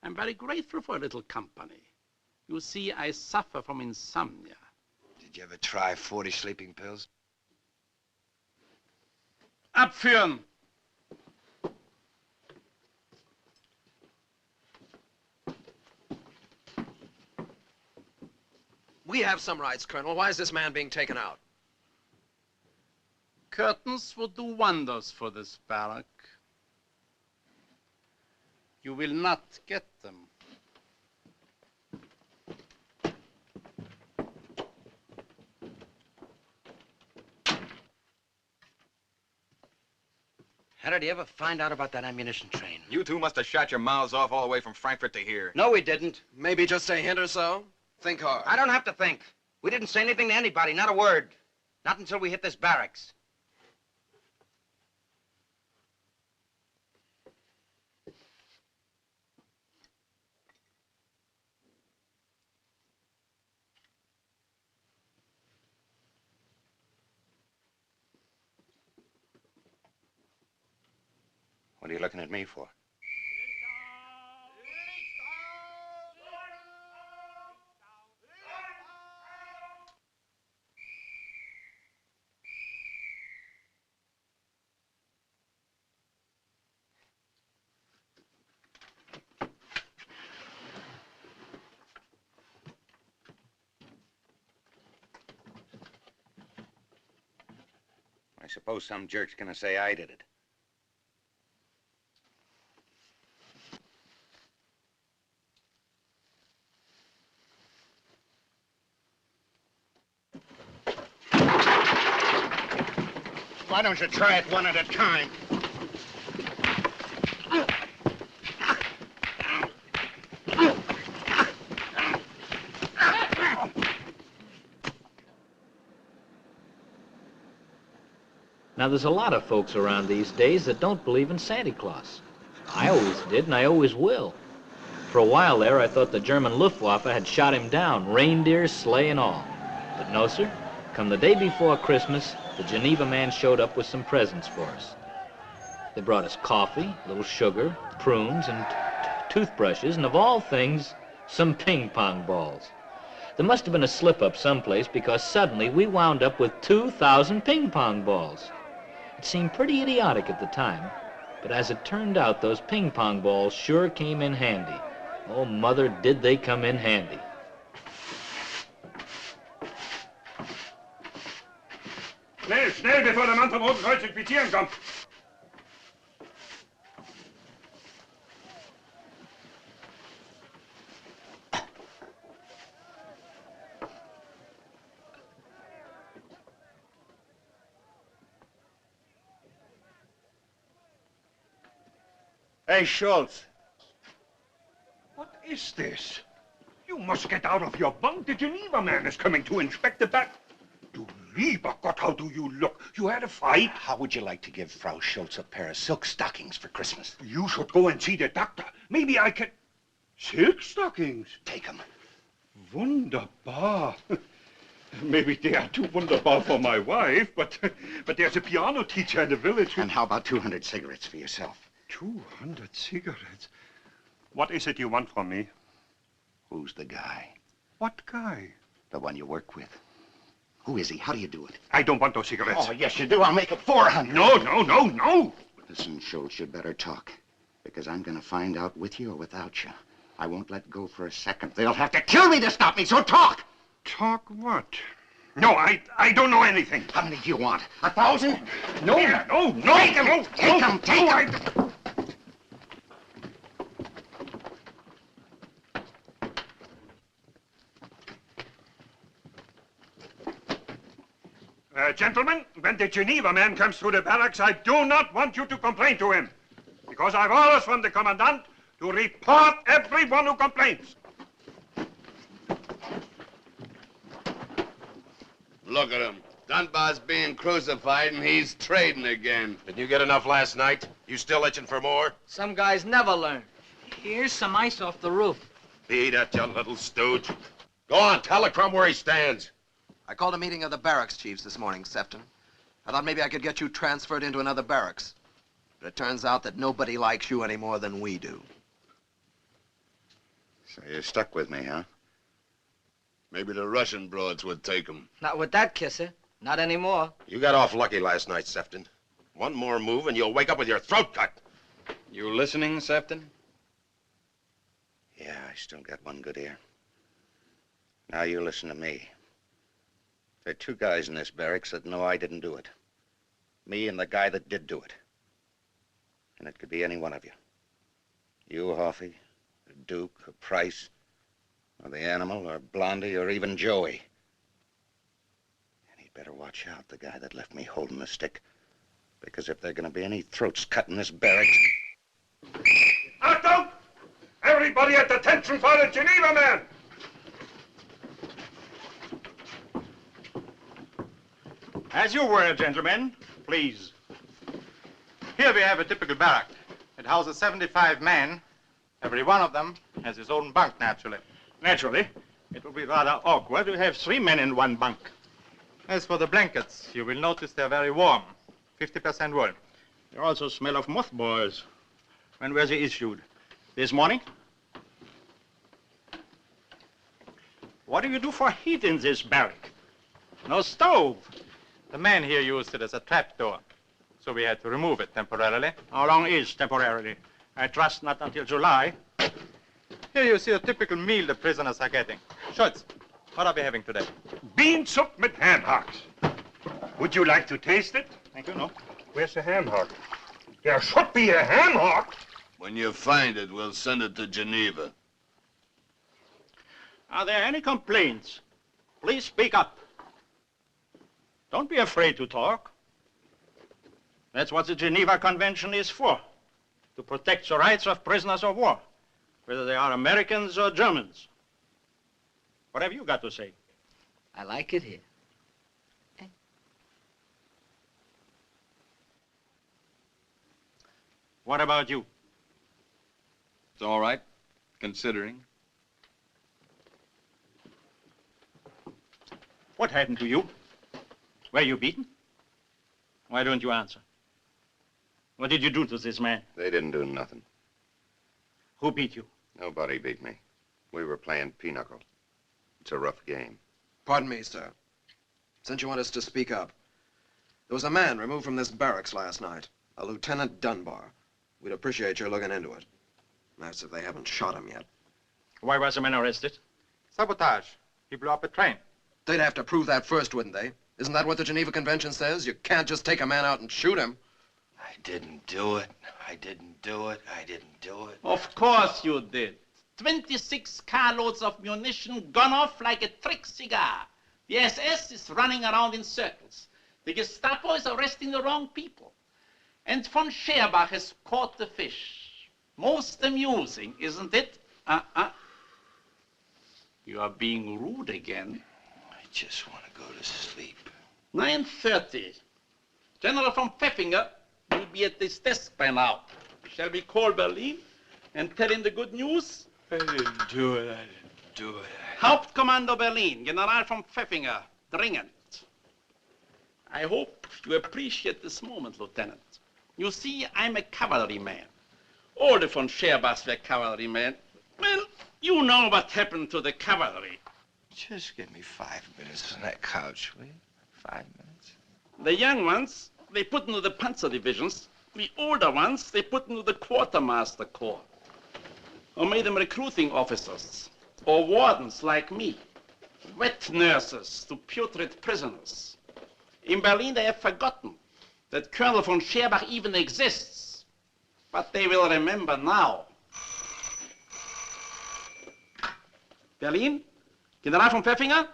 I'm very grateful for a little company. You see, I suffer from insomnia. Did you ever try 40 sleeping pills? Abführen! We have some rights, Colonel. Why is this man being taken out? Curtains would do wonders for this barrack. You will not get them. How did he ever find out about that ammunition train? You two must have shot your mouths off all the way from Frankfurt to here. No, we didn't. Maybe just a hint or so. Think hard. I don't have to think. We didn't say anything to anybody, not a word. Not until we hit this barracks. What are you looking at me for? I suppose some jerk's gonna say I did it. Why don't you try it one at a time? Now, there's a lot of folks around these days that don't believe in Santa Claus. I always did, and I always will. For a while there, I thought the German Luftwaffe had shot him down, reindeer, sleigh, and all. But no, sir. Come the day before Christmas, the Geneva man showed up with some presents for us. They brought us coffee, a little sugar, prunes, and toothbrushes, and of all things, some ping pong balls. There must have been a slip-up someplace because suddenly we wound up with 2,000 ping pong balls. It seemed pretty idiotic at the time, but as it turned out, those ping pong balls sure came in handy. Oh, Mother, did they come in handy. Schnell, schnell, bevor der Mann vom Roten Kreuz ins Quittieren kommt. Hey, Schultz. What is this? You must get out of your bunk. The Geneva man is coming to inspect the back. Du lieber Gott, how do you look? You had a fight? How would you like to give Frau Schultz a pair of silk stockings for Christmas? You should go and see the doctor. Maybe I can... Silk stockings? Take them. Wunderbar. Maybe they are too wunderbar for my wife, but there's a piano teacher in the village. And how about 200 cigarettes for yourself? 200 cigarettes? What is it you want from me? Who's the guy? What guy? The one you work with. Who is he? How do you do it? I don't want those cigarettes. Oh, yes, you do. I'll make it 400. No. Listen, Schultz, you'd better talk. Because I'm going to find out with you or without you. I won't let go for a second. They'll have to kill me to stop me, so talk! Talk what? No, I don't know anything. How many do you want? 1,000? No. Take them! Take them! Gentlemen, when the Geneva man comes through the barracks, I do not want you to complain to him. Because I've orders from the commandant to report everyone who complains. Look at him. Dunbar's being crucified and he's trading again. Didn't you get enough last night? You still itching for more? Some guys never learn. Here's some ice off the roof. Beat it, you little stooge. Go on, tell the crumb where he stands. I called a meeting of the barracks chiefs this morning, Sefton. I thought maybe I could get you transferred into another barracks. But it turns out that nobody likes you any more than we do. So you're stuck with me, huh? Maybe the Russian broads would take him. Not with that kisser. Not anymore. You got off lucky last night, Sefton. One more move and you'll wake up with your throat cut. You listening, Sefton? Yeah, I still got one good ear. Now you listen to me. There are two guys in this barracks that know I didn't do it. Me and the guy that did do it. And it could be any one of you. You, Hoffy, or Duke, or Price, or the Animal, or Blondie, or even Joey. And he'd better watch out, the guy that left me holding the stick Because if there are going to be any throats cut in this barracks... Achtung! Everybody at attention for the Geneva man! As you were, gentlemen, please. Here we have a typical barrack. It houses 75 men. Every one of them has his own bunk, naturally. Naturally. It will be rather awkward to have 3 men in one bunk. As for the blankets, you will notice they're very warm. 50% wool. They also smell of mothballs. When were they issued? This morning? What do you do for heat in this barrack? No stove. The men here used it as a trapdoor, so we had to remove it temporarily. How long is temporarily? I trust not until July. Here you see a typical meal the prisoners are getting. Schultz, what are we having today? Bean soup with ham hocks. Would you like to taste it? Thank you, no. Where's the ham hock? There should be a ham hock. When you find it, we'll send it to Geneva. Are there any complaints? Please speak up. Don't be afraid to talk. That's what the Geneva Convention is for, to protect the rights of prisoners of war, whether they are Americans or Germans. What have you got to say? I like it here. What about you? It's all right, considering. What happened to you? Were you beaten? Why don't you answer? What did you do to this man? They didn't do nothing. Who beat you? Nobody beat me. We were playing pinochle. It's a rough game. Pardon me, sir. Since you want us to speak up, there was a man removed from this barracks last night, a Lieutenant Dunbar. We'd appreciate your looking into it. That's if they haven't shot him yet. Why was the man arrested? Sabotage. He blew up a train. They'd have to prove that first, wouldn't they? Isn't that what the Geneva Convention says? You can't just take a man out and shoot him. I didn't do it. I didn't do it. I didn't do it. Of course you did. 26 carloads of munition gone off like a trick cigar. The SS is running around in circles. The Gestapo is arresting the wrong people. And von Scherbach has caught the fish. Most amusing, isn't it? You are being rude again. I just want to go to sleep. 9:30. General von Pfeffinger will be at his desk by now. Shall we call Berlin and tell him the good news? I didn't do it. I didn't do it. Hauptkommando Berlin, General von Pfeffinger, dringend. I hope you appreciate this moment, Lieutenant. You see, I'm a cavalryman. All the von Scherbachs were cavalrymen. Well, you know what happened to the cavalry. Just give me 5 minutes on that couch, will you? 5 minutes. The young ones, they put into the panzer divisions. The older ones, they put into the quartermaster corps. Or made them recruiting officers. Or wardens like me. Wet nurses to putrid prisoners. In Berlin, they have forgotten that Colonel von Scherbach even exists. But they will remember now. Berlin, General von Pfeffinger,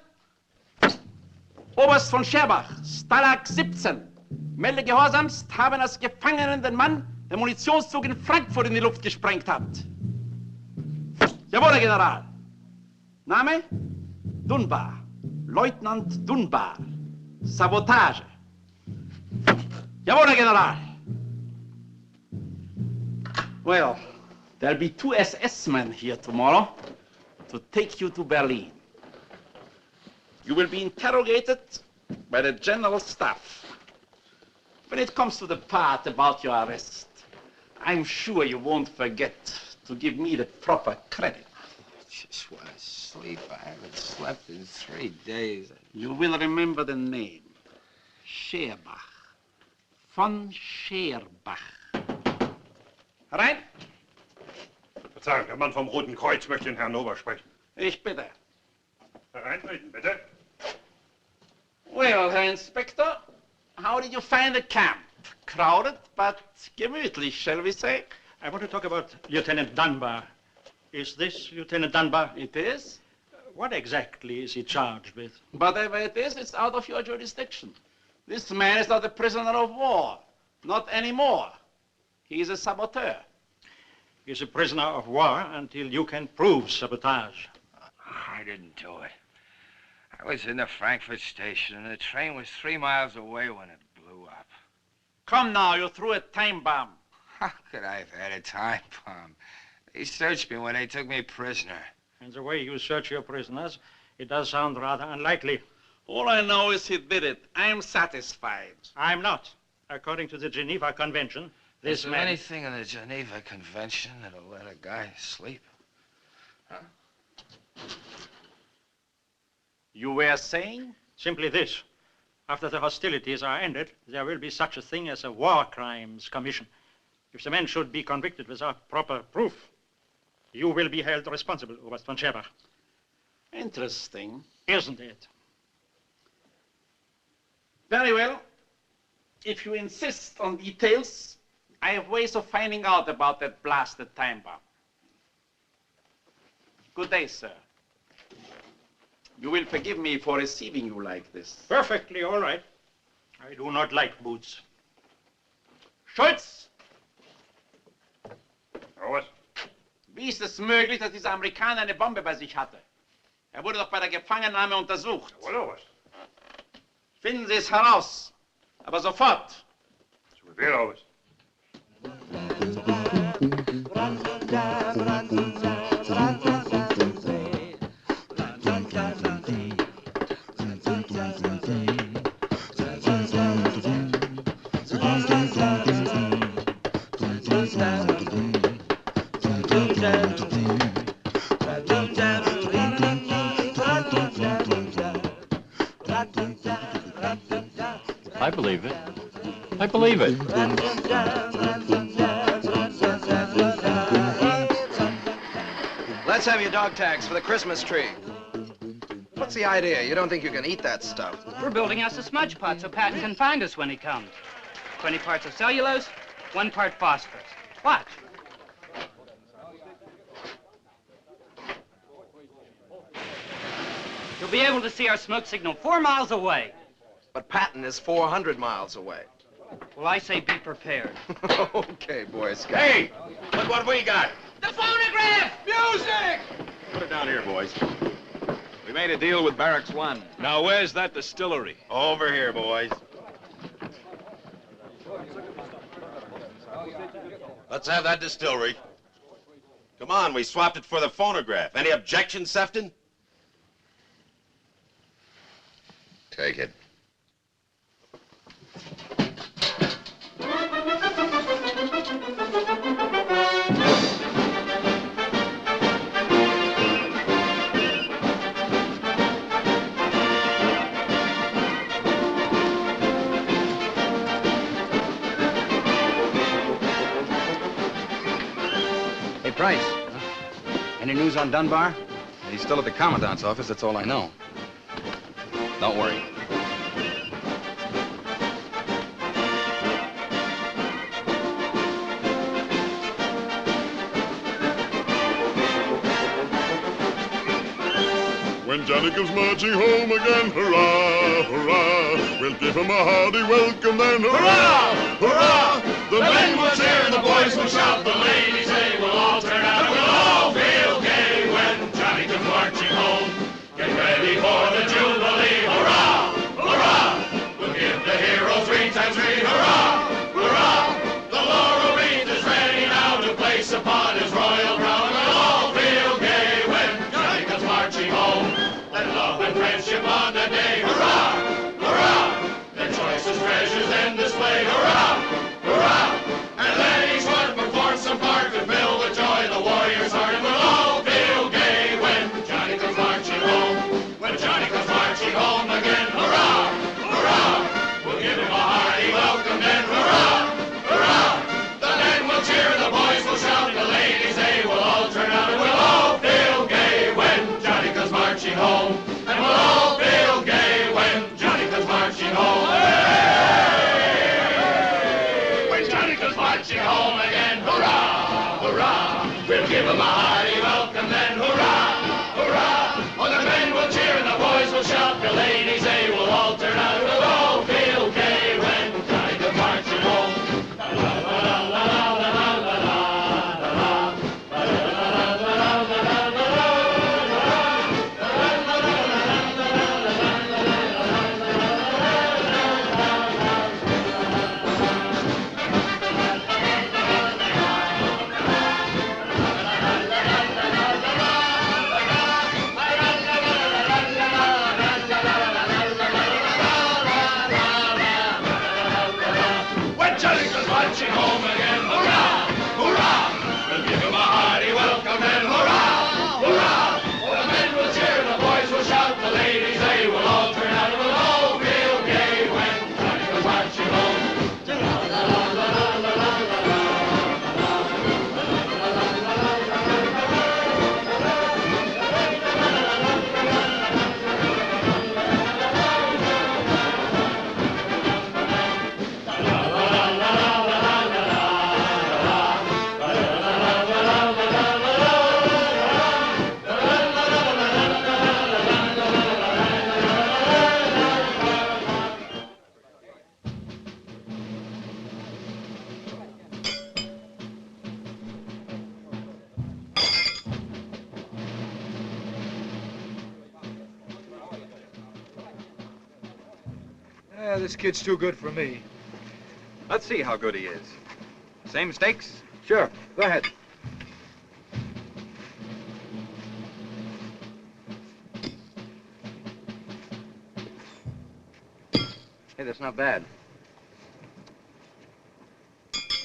Oberst von Scherbach, Stalag 17. Melde gehorsamst, haben als Gefangenen den Mann, der Munitionszug in Frankfurt in die Luft gesprengt hat. Jawohl, Herr General. Name? Dunbar. Leutnant Dunbar. Sabotage. Jawohl, Herr General. Well, there'll be 2 SS men here tomorrow to take you to Berlin. You will be interrogated by the General Staff. When it comes to the part about your arrest, I'm sure you won't forget to give me the proper credit. I just want to sleep. I haven't slept in 3 days. You will remember the name. Scherbach. Von Scherbach. Herein? Verzeihung, der Mann vom Roten Kreuz möchte den Herrn Ober sprechen. Ich bitte. Hereintreten, bitte. Well, Herr Inspector, how did you find the camp? Crowded, but gemütlich, shall we say? I want to talk about Lieutenant Dunbar. Is this Lieutenant Dunbar? It is. What exactly is he charged with? Whatever it is, it's out of your jurisdiction. This man is not a prisoner of war. Not anymore. He is a saboteur. He's a prisoner of war until you can prove sabotage. I didn't do it. I was in the Frankfurt station, and the train was 3 miles away when it blew up. Come now, you threw a time bomb. How could I have had a time bomb? They searched me when they took me prisoner. And the way you search your prisoners, it does sound rather unlikely. All I know is he did it. I'm satisfied. I'm not. According to the Geneva Convention, this Is there man... anything in the Geneva Convention that'll let a guy sleep? Huh? You were saying? Simply this. After the hostilities are ended, there will be such a thing as a War Crimes Commission. If the men should be convicted without proper proof, you will be held responsible, Oberst von Scherbach. Interesting. Isn't it? Very well. If you insist on details, I have ways of finding out about that blasted time bomb. Good day, sir. You will forgive me for receiving you like this. Perfectly all right. I do not like boots. Schultz! Was? Wie ist es möglich, dass dieser Amerikaner eine Bombe bei sich hatte? Er wurde doch bei der Gefangennahme untersucht. Was? Finden Sie es heraus. Aber sofort. I believe it. I believe it. Let's have your dog tags for the Christmas tree. What's the idea? You don't think you can eat that stuff? We're building us a smudge pot so Patton can find us when he comes. 20 parts of cellulose, 1 part phosphorus. Watch. You'll be able to see our smoke signal 4 miles away. But Patton is 400 miles away. Well, I say be prepared. Okay, Boy Scout. Hey, look what we got. The phonograph! Music! Put it down here, boys. We made a deal with Barracks 1. Now, where's that distillery? Over here, boys. Let's have that distillery. Come on, we swapped it for the phonograph. Any objections, Sefton? Take it. Hey, Price. Any news on Dunbar? He's still at the Commandant's office, that's all I know. Don't worry. When Johnny comes marching home again, hurrah, hurrah, we'll give him a hearty welcome then, hurrah, hurrah. The men will cheer, the boys will shout, the ladies they will all turn out, and we'll all feel gay when Johnny comes marching home. Get ready for the Jubilee, hurrah, hurrah. We'll give the heroes 3 times 3, hurrah, hurrah. The laurel wreath is ready now to place upon his royal crown, and we'll all feel gay when Johnny comes marching home. Let love and friendship on that day, hurrah, hurrah. Their choicest treasures then display, hurrah, hurrah. And let each one perform some part to fill with joy the warrior's heart, and we'll all feel gay when Johnny comes marching home. When Johnny comes marching home again, hurrah, hurrah. We'll give him a hearty welcome then, hurrah, hurrah. The men will cheer, the boys will shout, the ladies they will all turn out, and we'll all feel gay when Johnny comes marching home. And we'll all feel gay when Johnny comes marching home. When Johnny comes marching home again, hurrah, hurrah. We'll give him a hearty welcome then, hurrah, hurrah. Oh, the men will cheer and the boys will shout, the ladies they will all turn out, and we'll all feel gay when Johnny comes marching home. This kid's too good for me. Let's see how good he is. Same stakes? Sure, go ahead. Hey, that's not bad.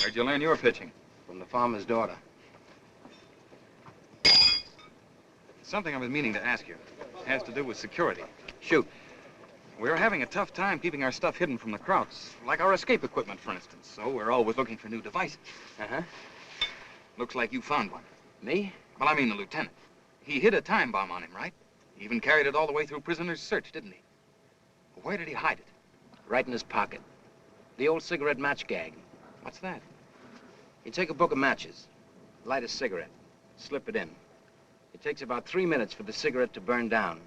Where'd you learn your pitching? From the farmer's daughter. Something I was meaning to ask you. It has to do with security. Shoot. We're having a tough time keeping our stuff hidden from the Krauts. Like our escape equipment, for instance. So we're always looking for new devices. Uh-huh. Looks like you found one. Me? Well, I mean the lieutenant. He hid a time bomb on him, right? He even carried it all the way through prisoner's search, didn't he? Where did he hide it? Right in his pocket. The old cigarette match gag. What's that? You take a book of matches, light a cigarette, slip it in. It takes about 3 minutes for the cigarette to burn down.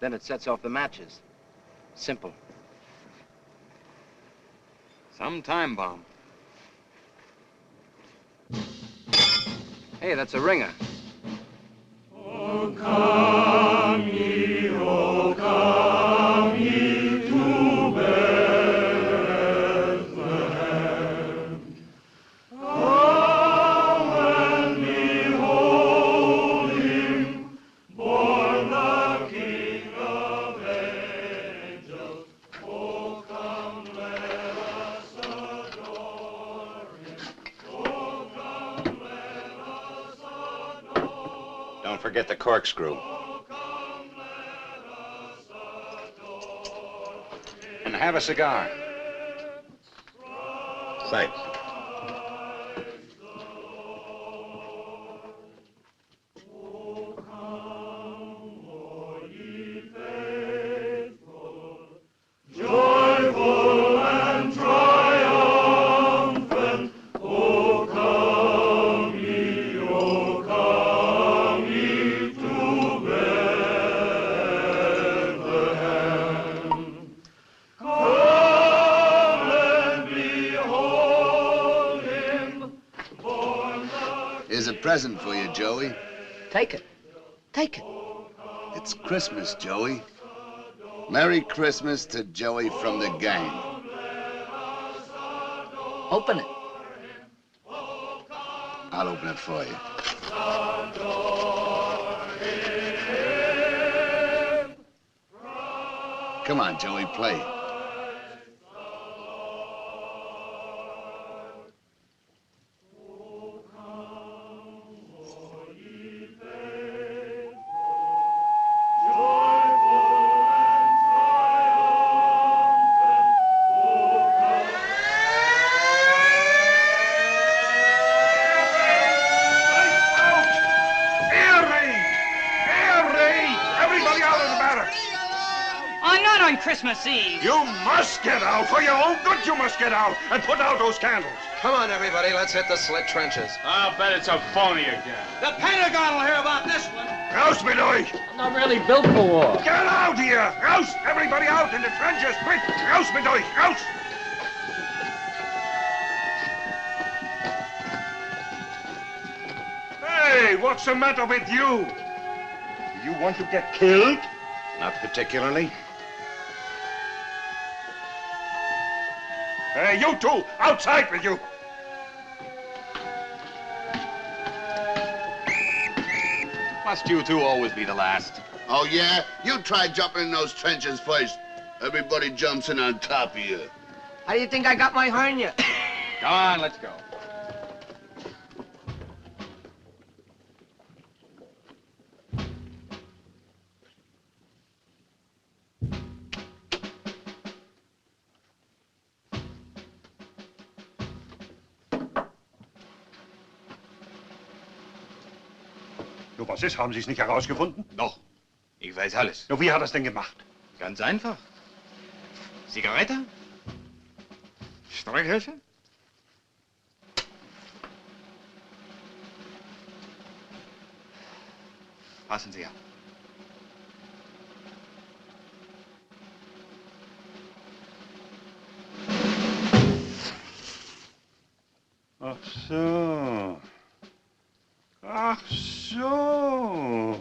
Then it sets off the matches. Simple. Some time bomb. Hey, that's a ringer. Oh, come ye to Bethlehem. Oh, and behold him, born the King of angels. Oh, come, let us adore him. Oh, come, let us adore. Don't forget the corkscrew. And have a cigar. Thanks. Joyful and triumphant, O come ye to Bethlehem. Come and behold him, born the Here's a present for you, Joey. Take it. Take it. It's Christmas, Joey. Merry Christmas to Joey from the gang. Open it. I'll open it for you. Come on, Joey, play. Everybody out of the barracks! I'm not on Christmas Eve. You must get out. For your own good, you must get out. And put out those candles. Come on, everybody. Let's hit the slit trenches. I'll bet it's a phony again. The Pentagon will hear about this one. Rouse, me boy. I'm not really built for war. Get out here. Rouse. Everybody out in the trenches. Quick. Rouse, me boy. Rouse. Hey, what's the matter with you? Do you want to get killed? Not particularly. Hey, you two, outside with you. Must you two always be the last? Oh, yeah? You try jumping in those trenches first. Everybody jumps in on top of you. How do you think I got my hernia? Come on, let's go. Nur was ist? Haben Sie es nicht herausgefunden? Doch. Ich weiß alles. Nur wie hat er es denn gemacht? Ganz einfach. Zigarette? Streichhölzer? Passen Sie auf. Ach so. Ach so.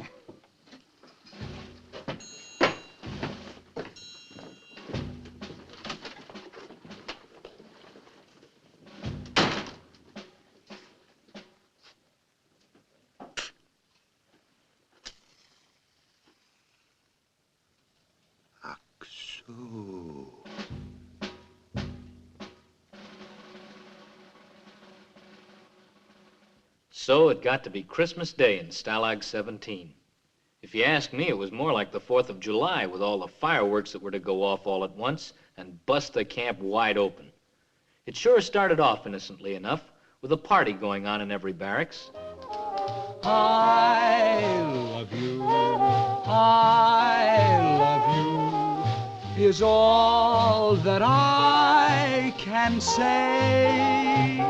So it got to be Christmas Day in Stalag 17. If you ask me, it was more like the 4th of July with all the fireworks that were to go off all at once and bust the camp wide open. It sure started off innocently enough, with a party going on in every barracks. I love you, I love you, is all that I can say.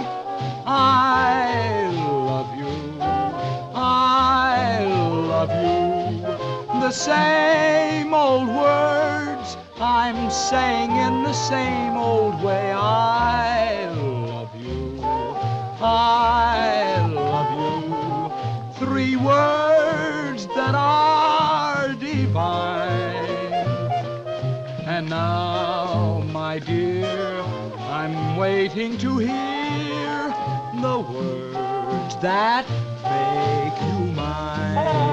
I love you, I love you, the same old words I'm saying in the same old way. I love you, I love you, 3 words that are divine. And now, my dear, I'm waiting to hear the words that make you mine.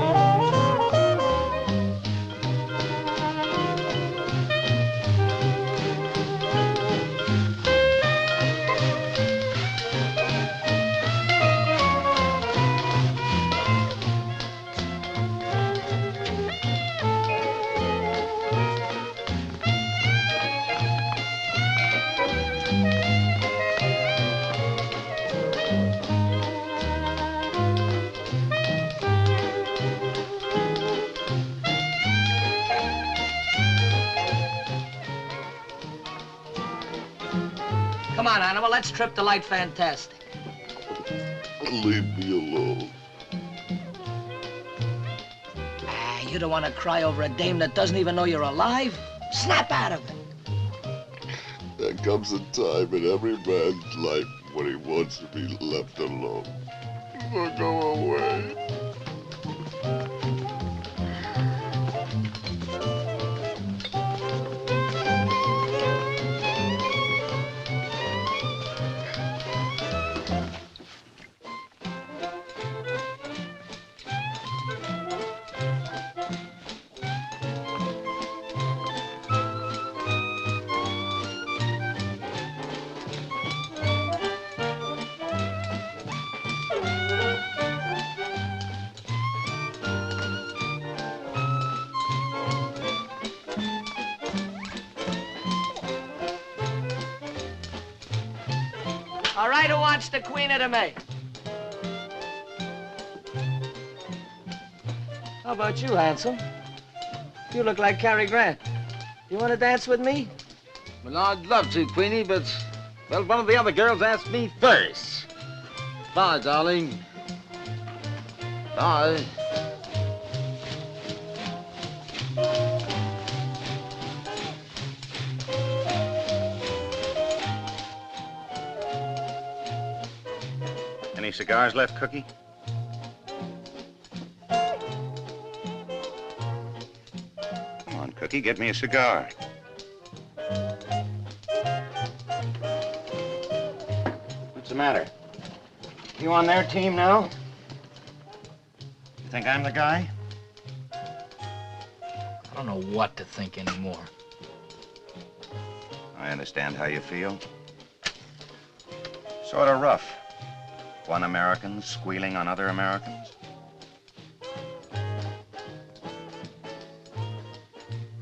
Come on, Animal, let's trip the light fantastic. Leave me alone. Ah, you don't want to cry over a dame that doesn't even know you're alive? Snap out of it. There comes a time in every man's life when he wants to be left alone. Or go away. All right, who wants the Queen of the May? How about you, handsome? You look like Cary Grant. You want to dance with me? Well, I'd love to, Queenie, but, well, one of the other girls asked me first. Bye, darling. Bye. Any cigars left, Cookie? Come on, Cookie, get me a cigar. What's the matter? You on their team now? You think I'm the guy? I don't know what to think anymore. I understand how you feel. Sort of rough. One American squealing on other Americans.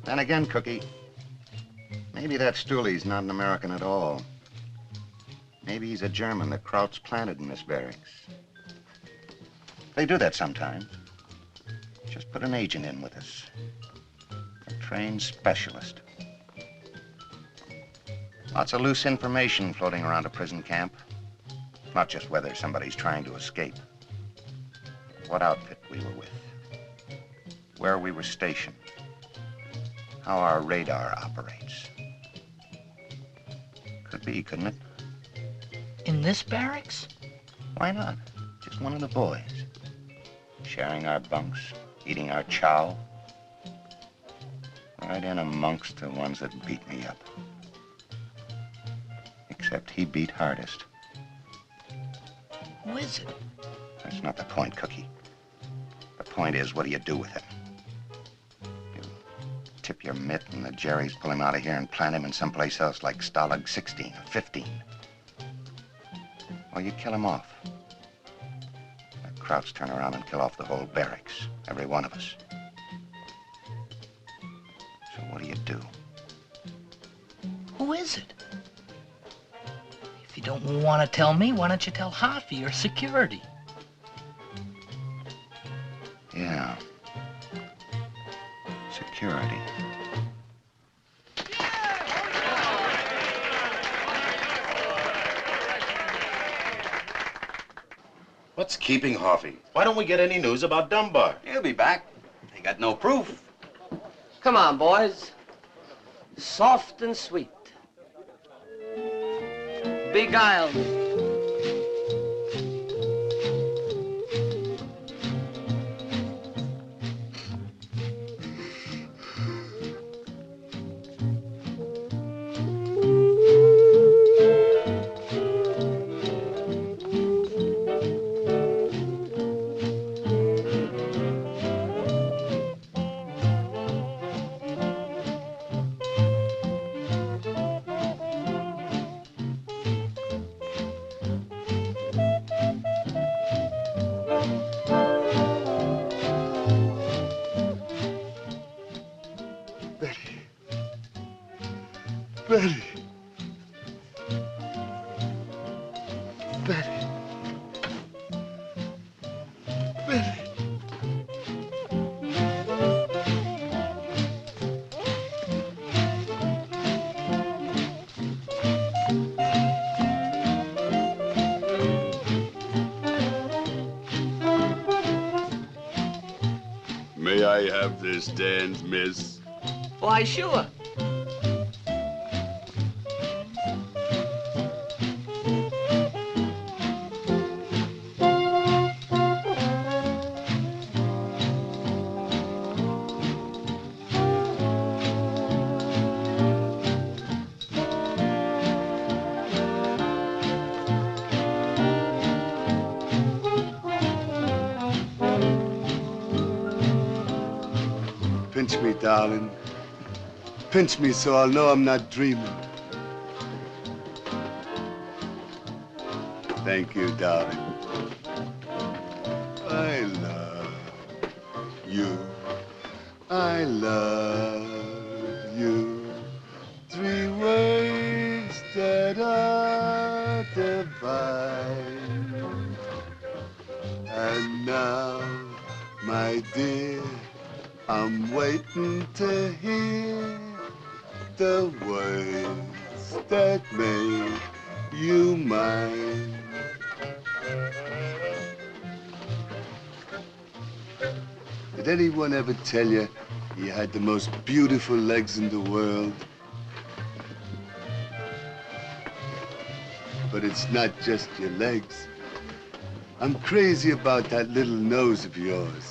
Then again, Cookie, maybe that Stooley's not an American at all. Maybe he's a German that Kraut's planted in this barracks. They do that sometimes. Just put an agent in with us. A trained specialist. Lots of loose information floating around a prison camp. Not just whether somebody's trying to escape. What outfit we were with. Where we were stationed. How our radar operates. Could be, couldn't it? In this barracks? Why not? Just one of the boys. Sharing our bunks, eating our chow. Right in amongst the ones that beat me up. Except he beat hardest. Who is it? That's not the point, Cookie. The point is, what do you do with it? You tip your mitt and the Jerrys pull him out of here and plant him in someplace else like Stalag 16 or 15. Or you kill him off. Krauts turn around and kill off the whole barracks. Every one of us. So what do you do? Who is it? If you don't want to tell me, why don't you tell Harvey or security? Yeah. Security. What's keeping Harvey? Why don't we get any news about Dunbar? He'll be back. He got no proof. Come on, boys. Soft and sweet. Beguile me. Betty. Betty. Betty. May I have this dance, miss? Why, sure. Pinch me, darling. Pinch me so I'll know I'm not dreaming. Thank you, darling. I love you. I love you. 3 ways that are divine. And now, my dear, I'm waiting to hear the words that make you mine. Did anyone ever tell you you had the most beautiful legs in the world? But it's not just your legs. I'm crazy about that little nose of yours.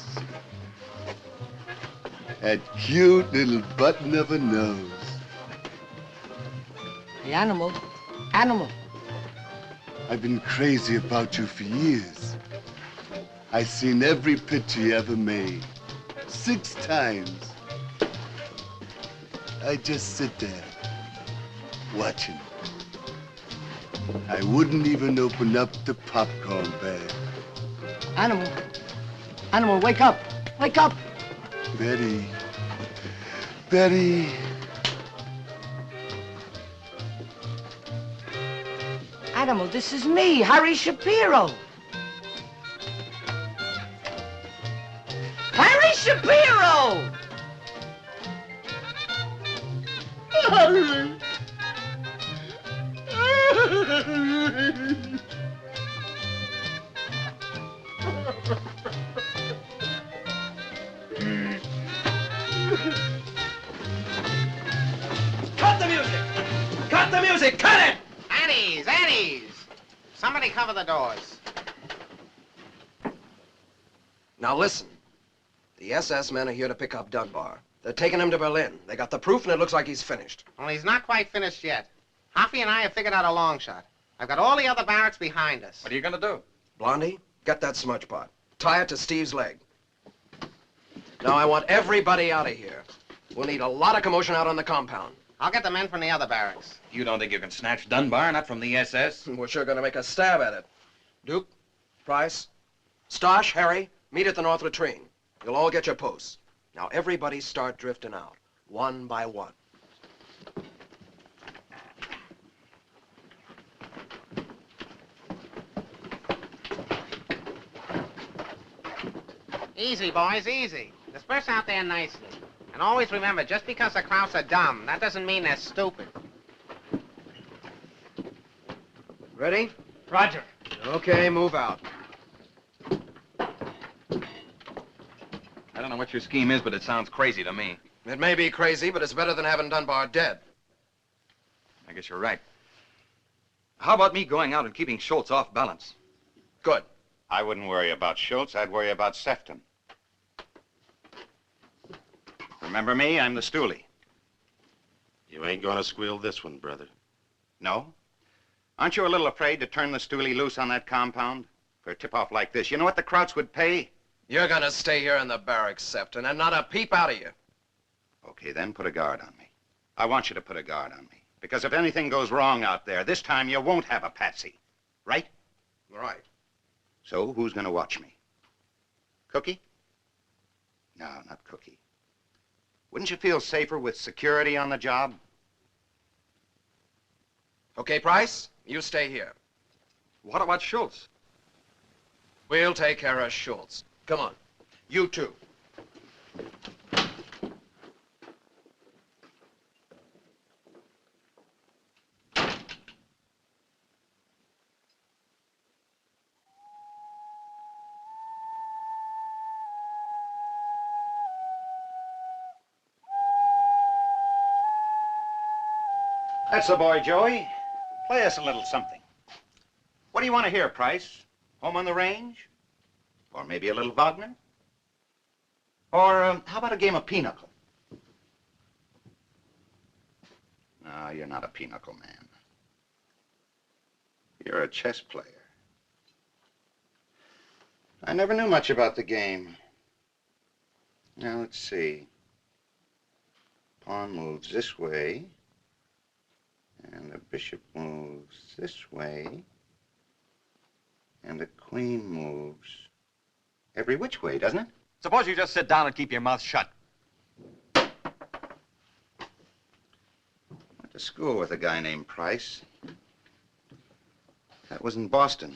That cute little button of a nose. The animal. Animal. I've been crazy about you for years. I've seen every picture you ever made. 6 times. I just sit there, watching. I wouldn't even open up the popcorn bag. Animal. Animal, wake up. Wake up. Betty. Betty. Animal, this is me, Harry Shapiro. Harry Shapiro! Harry. Cut the music! Cut the music! Cut it! Annie's! Annie's! Somebody cover the doors. Now listen. The SS men are here to pick up Dunbar. They're taking him to Berlin. They got the proof, and it looks like he's finished. Well, he's not quite finished yet. Hoffy and I have figured out a long shot. I've got all the other barracks behind us. What are you gonna do? Blondie, get that smudge pot. Tie it to Steve's leg. Now I want everybody out of here. We'll need a lot of commotion out on the compound. I'll get the men from the other barracks. You don't think you can snatch Dunbar, not from the SS? We're sure gonna make a stab at it. Duke, Price, Stosh, Harry, meet at the north latrine. You'll all get your posts. Now everybody start drifting out, one by one. Easy, boys, easy. Disperse out there nicely. And always remember, just because the Krauts are dumb, that doesn't mean they're stupid. Ready? Roger. Okay, move out. I don't know what your scheme is, but it sounds crazy to me. It may be crazy, but it's better than having Dunbar dead. I guess you're right. How about me going out and keeping Schultz off balance? Good. I wouldn't worry about Schultz. I'd worry about Sefton. Remember me? I'm the stoolie. You ain't gonna squeal this one, brother. No? Aren't you a little afraid to turn the stoolie loose on that compound? For a tip-off like this, you know what the Krauts would pay? You're gonna stay here in the barracks, Sefton, and not a peep out of you. Okay, then put a guard on me. I want you to put a guard on me. Because if anything goes wrong out there, this time you won't have a patsy. Right? Right. So, who's gonna watch me? Cookie? No, not Cookie. Wouldn't you feel safer with security on the job? Okay, Price, you stay here. What about Schultz? We'll take care of Schultz. Come on. You two. That's the boy, Joey. Play us a little something. What do you want to hear, Price? Home on the Range? Or maybe a little Wagner? Or how about a game of pinochle? No, you're not a pinochle man. You're a chess player. I never knew much about the game. Now, let's see. Pawn moves this way. And the bishop moves this way. And the queen moves every which way, doesn't it? Suppose you just sit down and keep your mouth shut. Went to school with a guy named Price. That was in Boston.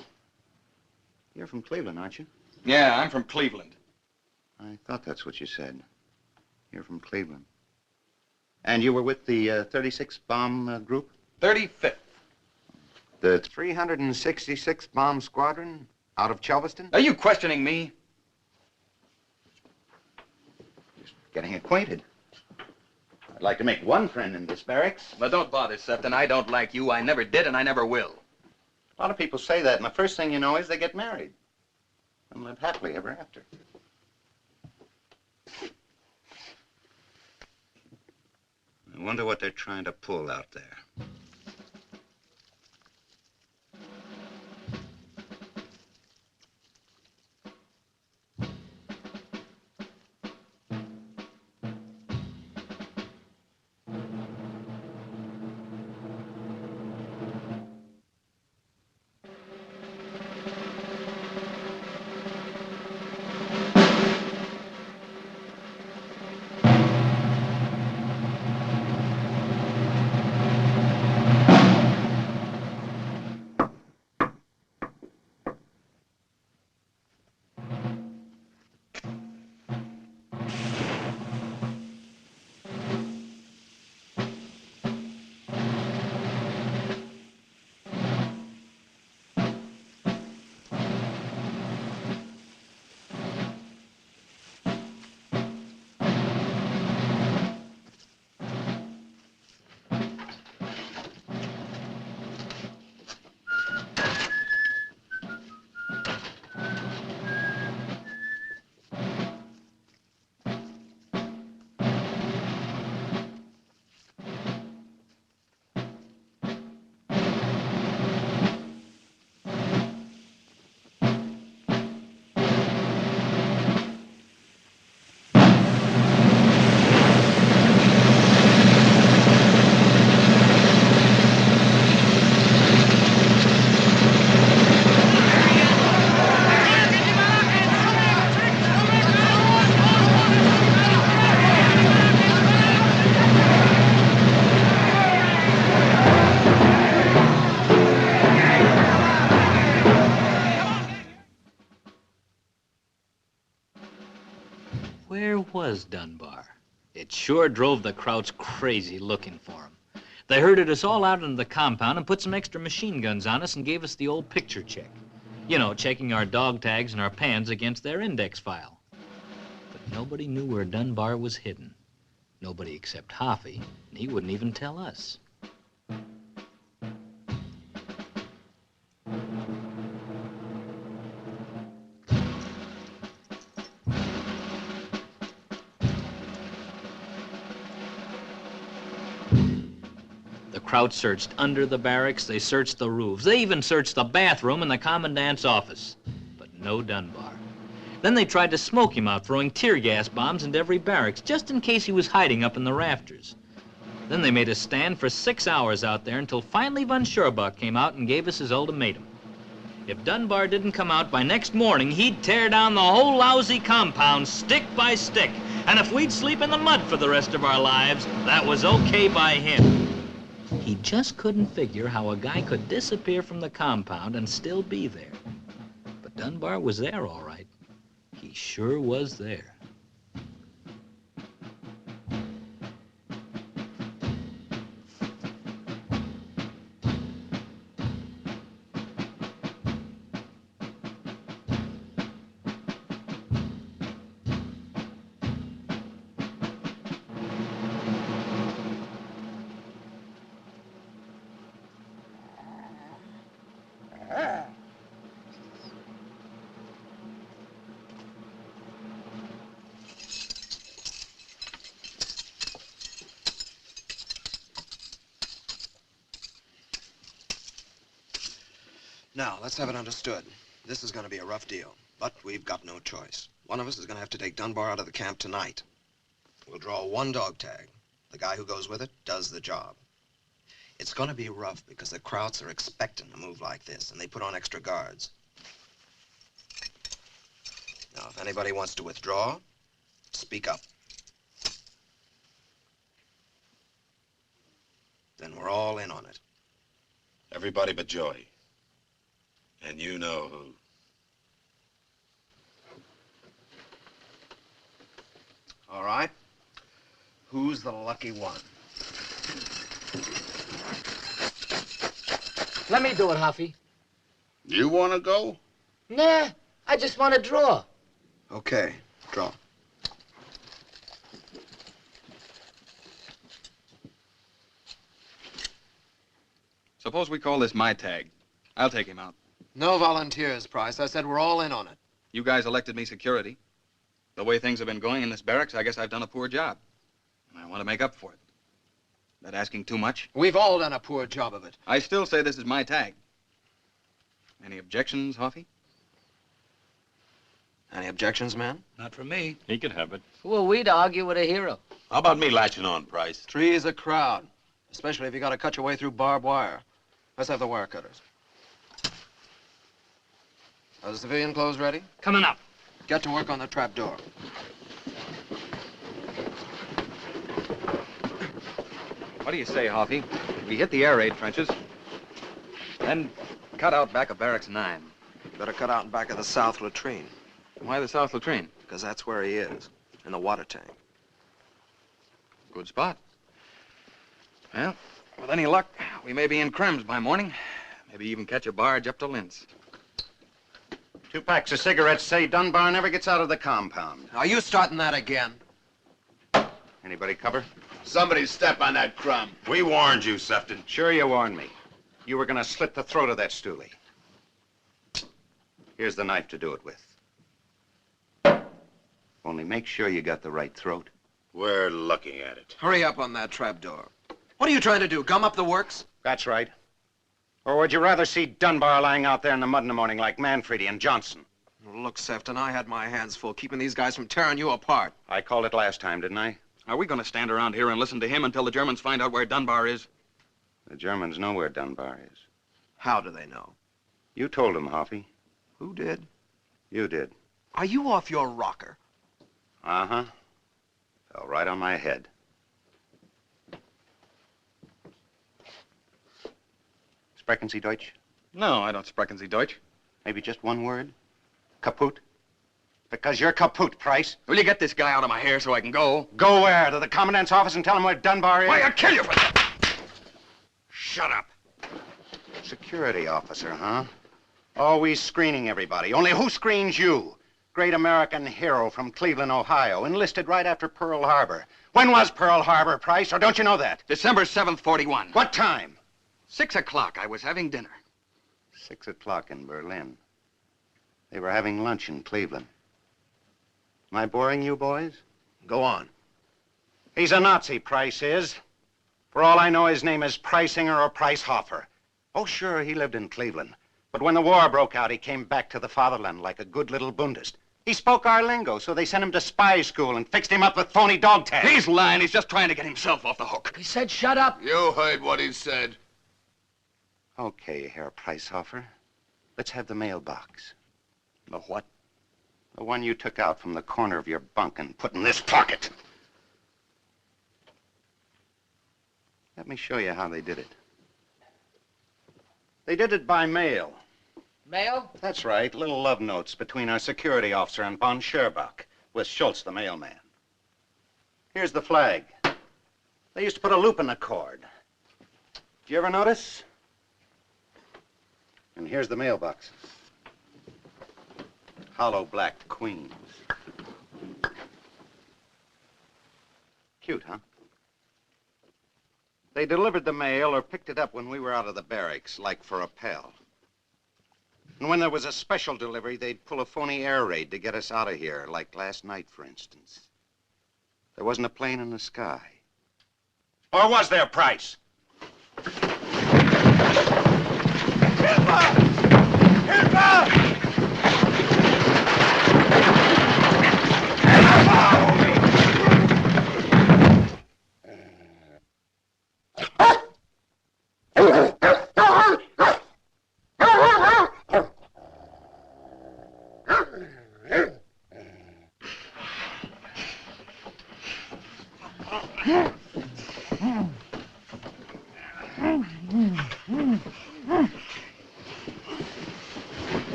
You're from Cleveland, aren't you? Yeah, I'm from Cleveland. I thought that's what you said. You're from Cleveland. And you were with the 36th Bomb Group? 35th. The 366th Bomb Squadron out of Chelveston? Are you questioning me? Just getting acquainted. I'd like to make one friend in this barracks. But don't bother, Sefton. I don't like you. I never did, and I never will. A lot of people say that, and the first thing you know is they get married and live happily ever after. I wonder what they're trying to pull out there. was Dunbar. It sure drove the Krauts crazy looking for him. They herded us all out into the compound and put some extra machine guns on us and gave us the old picture check. You know, checking our dog tags and our pans against their index file. But nobody knew where Dunbar was hidden. Nobody except Hoffy, and he wouldn't even tell us. The Krauts searched under the barracks, they searched the roofs, they even searched the bathroom and the commandant's office. But no Dunbar. Then they tried to smoke him out, throwing tear gas bombs into every barracks, just in case he was hiding up in the rafters. Then they made us stand for 6 hours out there until finally Von Schurbuck came out and gave us his ultimatum. If Dunbar didn't come out by next morning, he'd tear down the whole lousy compound, stick by stick. And if we'd sleep in the mud for the rest of our lives, that was okay by him. He just couldn't figure how a guy could disappear from the compound and still be there. But Dunbar was there, all right. He sure was there. Now, let's have it understood. This is going to be a rough deal, but we've got no choice. One of us is going to have to take Dunbar out of the camp tonight. We'll draw one dog tag. The guy who goes with it does the job. It's going to be rough because the Krauts are expecting a move like this, and they put on extra guards. Now, if anybody wants to withdraw, speak up. Then we're all in on it. Everybody but Joey. And you know who. All right. Who's the lucky one? Let me do it, Huffy. You want to go? Nah, I just want to draw. Okay, draw. Suppose we call this my tag. I'll take him out. No volunteers, Price. I said we're all in on it. You guys elected me security. The way things have been going in this barracks, I guess I've done a poor job. I want to make up for it. That asking too much? We've all done a poor job of it. I still say this is my tag. Any objections, Hoffy? Any objections, man? Not from me. He could have it. Well, we'd argue with a hero. How about me latching on, Price? Three's a crowd, especially if you got to cut your way through barbed wire. Let's have the wire cutters. Are the civilian clothes ready? Coming up. Get to work on the trap door. What do you say, Hoffy? We hit the air raid trenches, then cut out back of Barracks 9. You better cut out in back of the south latrine. Why the south latrine? Because that's where he is, in the water tank. Good spot. Well, with any luck, we may be in Krems by morning. Maybe even catch a barge up to Linz. 2 packs of cigarettes say Dunbar never gets out of the compound. Are you starting that again? Anybody cover? Somebody step on that crumb. We warned you, Sefton. Sure you warned me. You were gonna slit the throat of that stoolie. Here's the knife to do it with. Only make sure you got the right throat. We're looking at it. Hurry up on that trap door. What are you trying to do, gum up the works? That's right. Or would you rather see Dunbar lying out there in the mud in the morning like Manfredi and Johnson? Look, Sefton, I had my hands full keeping these guys from tearing you apart. I called it last time, didn't I? Are we going to stand around here and listen to him until the Germans find out where Dunbar is? The Germans know where Dunbar is. How do they know? You told them, Hoffy. Who did? You did. Are you off your rocker? Uh-huh. Fell right on my head. Sprechen Sie Deutsch? No, I don't sprechen Sie Deutsch. Maybe just one word? Kaput? Because you're kaput, Price. Will you get this guy out of my hair so I can go? Go where? To the commandant's office and tell him where Dunbar is? Why, I'll kill you for that! Shut up. Security officer, huh? Always screening everybody. Only who screens you? Great American hero from Cleveland, Ohio, enlisted right after Pearl Harbor. When was Pearl Harbor, Price, or don't you know that? December 7th, 41. What time? 6 o'clock. I was having dinner. 6 o'clock in Berlin. They were having lunch in Cleveland. Am I boring you, boys? Go on. He's a Nazi, Price is. For all I know, his name is Preisinger or Pricehofer. Oh, sure, he lived in Cleveland. But when the war broke out, he came back to the fatherland like a good little Bundist. He spoke our lingo, so they sent him to spy school and fixed him up with phony dog tags. He's lying. He's just trying to get himself off the hook. He said shut up. You heard what he said. Okay, Herr Pricehofer. Let's have the mailbox. The what? The one you took out from the corner of your bunk and put in this pocket. Let me show you how they did it. They did it by mail. Mail? That's right, little love notes between our security officer and von Scherbach, with Schultz, the mailman. Here's the flag. They used to put a loop in the cord. Did you ever notice? And here's the mailboxes. Hollow black queens. Cute, huh? They delivered the mail or picked it up when we were out of the barracks, like for a pal. And when there was a special delivery, they'd pull a phony air raid to get us out of here, like last night, for instance. There wasn't a plane in the sky. Or was there, Price?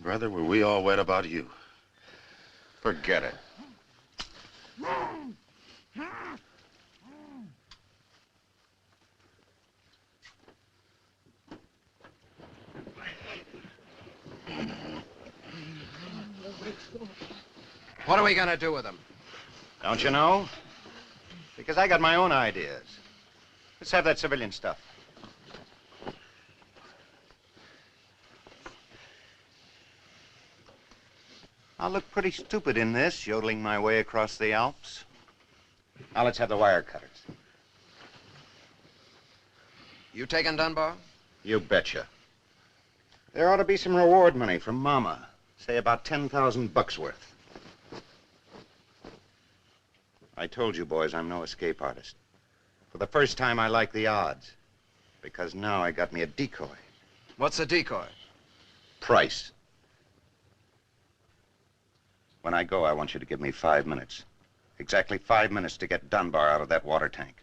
Brother, were we all wet about you? Forget it. What are we gonna do with him? Don't you know? Because I got my own ideas. Let's have that civilian stuff. I'll look pretty stupid in this, yodeling my way across the Alps. Now let's have the wire cutters. You taking Dunbar? You betcha. There ought to be some reward money from Mama. Say about 10,000 bucks worth. I told you, boys, I'm no escape artist. For the first time, I like the odds. Because now I got me a decoy. What's a decoy? Price. When I go, I want you to give me 5 minutes. Exactly 5 minutes to get Dunbar out of that water tank.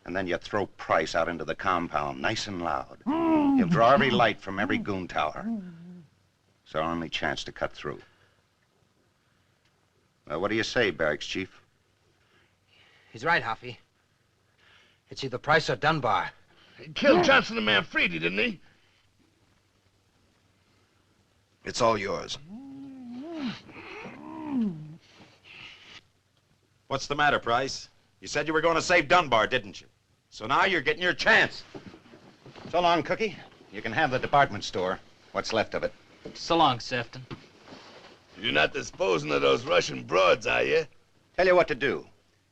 And then you throw Price out into the compound, nice and loud. He'll draw every light from every goon tower. It's our only chance to cut through. Well, what do you say, Barracks Chief? He's right, Hoffy. It's either Price or Dunbar. He killed Johnson and Manfredi, didn't he? It's all yours. What's the matter, Price? You said you were going to save Dunbar, didn't you? So now you're getting your chance. So long, Cookie. You can have the department store, what's left of it. So long, Sefton. You're not disposing of those Russian broads, are you? Tell you what to do.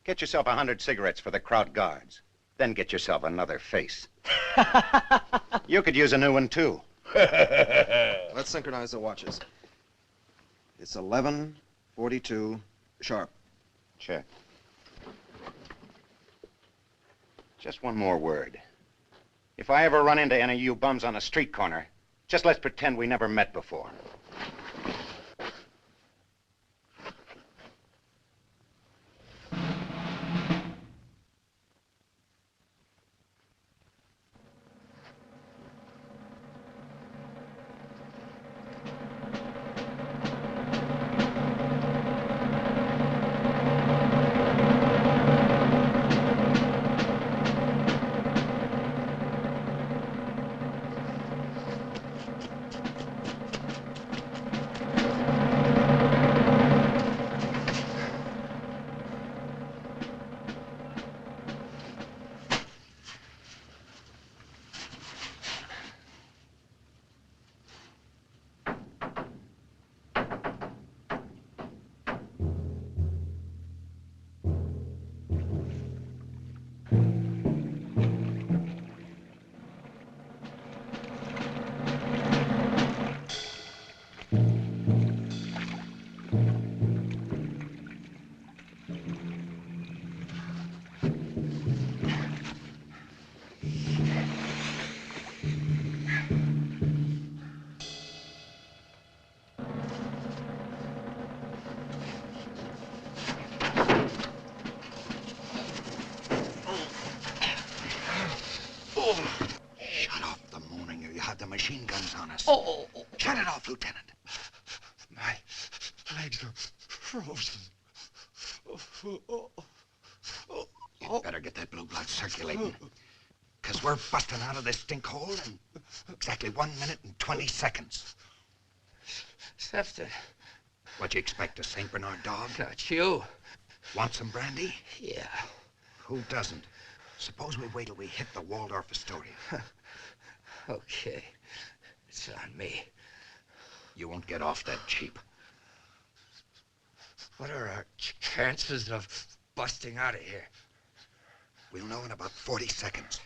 Get yourself 100 cigarettes for the Kraut guards. Then get yourself another face. You could use a new one, too. Let's synchronize the watches. It's 11:42 sharp. Check. Just one more word. If I ever run into any of you bums on a street corner, just let's pretend we never met before. Shut off the moaning or you have the machine guns on us. Oh. Shut it off, Lieutenant. My legs are frozen. You better get that blue blood circulating. Because we're busting out of this stink hole in exactly 1 minute and 20 seconds. Sefton. What you expect, a St. Bernard dog? Not you. Want some brandy? Yeah. Who doesn't? Suppose we wait till we hit the Waldorf Astoria. Okay. It's on me. You won't get off that cheap. What are our chances of busting out of here? We'll know in about 40 seconds.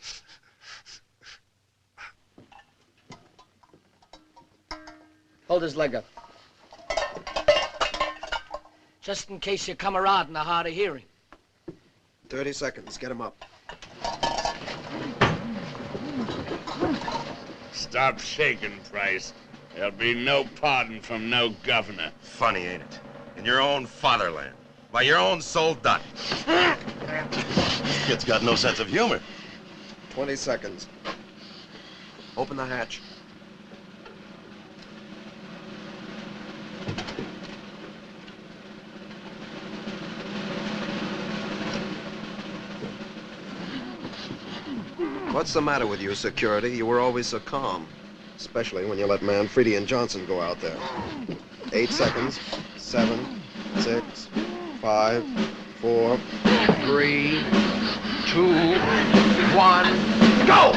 Hold his leg up. Just in case you come around in the hard of hearing. 30 seconds. Get him up. Stop shaking, Price. There'll be no pardon from no governor. Funny, ain't it? In your own fatherland. By your own soldati. Kid's got no sense of humor. 20 seconds. Open the hatch. What's the matter with you, security? You were always so calm. Especially when you let Manfredi and Johnson go out there. 8 seconds. 7, 6, 5, 4, 3, 2, 1, go!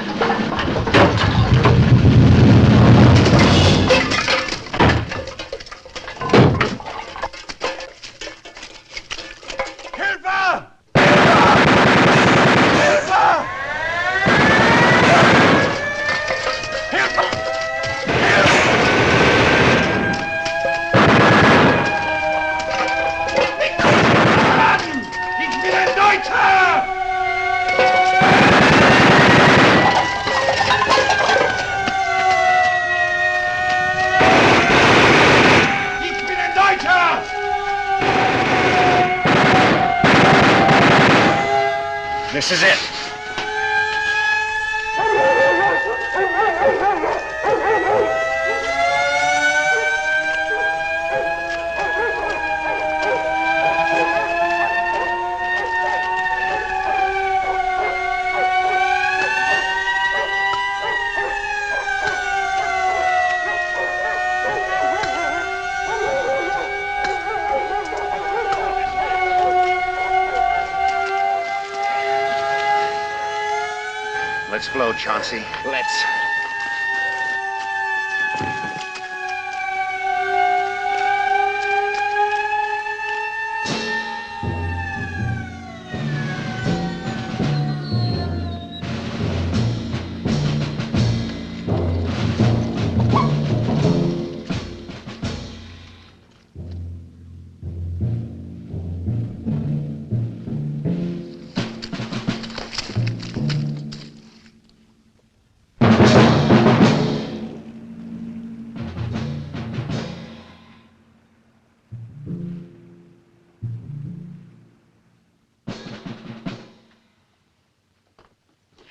This is it. Let's blow, Chauncey. Let's.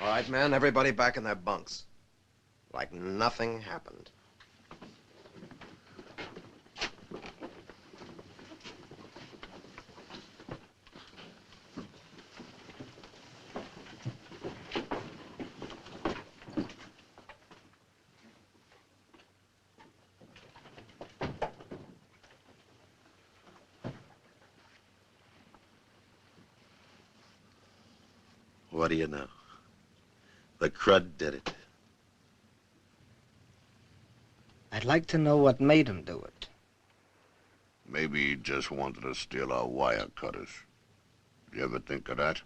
All right, man, everybody back in their bunks. Like nothing happened. What do you know? The crud did it. I'd like to know what made him do it. Maybe he just wanted to steal our wire cutters. You ever think of that?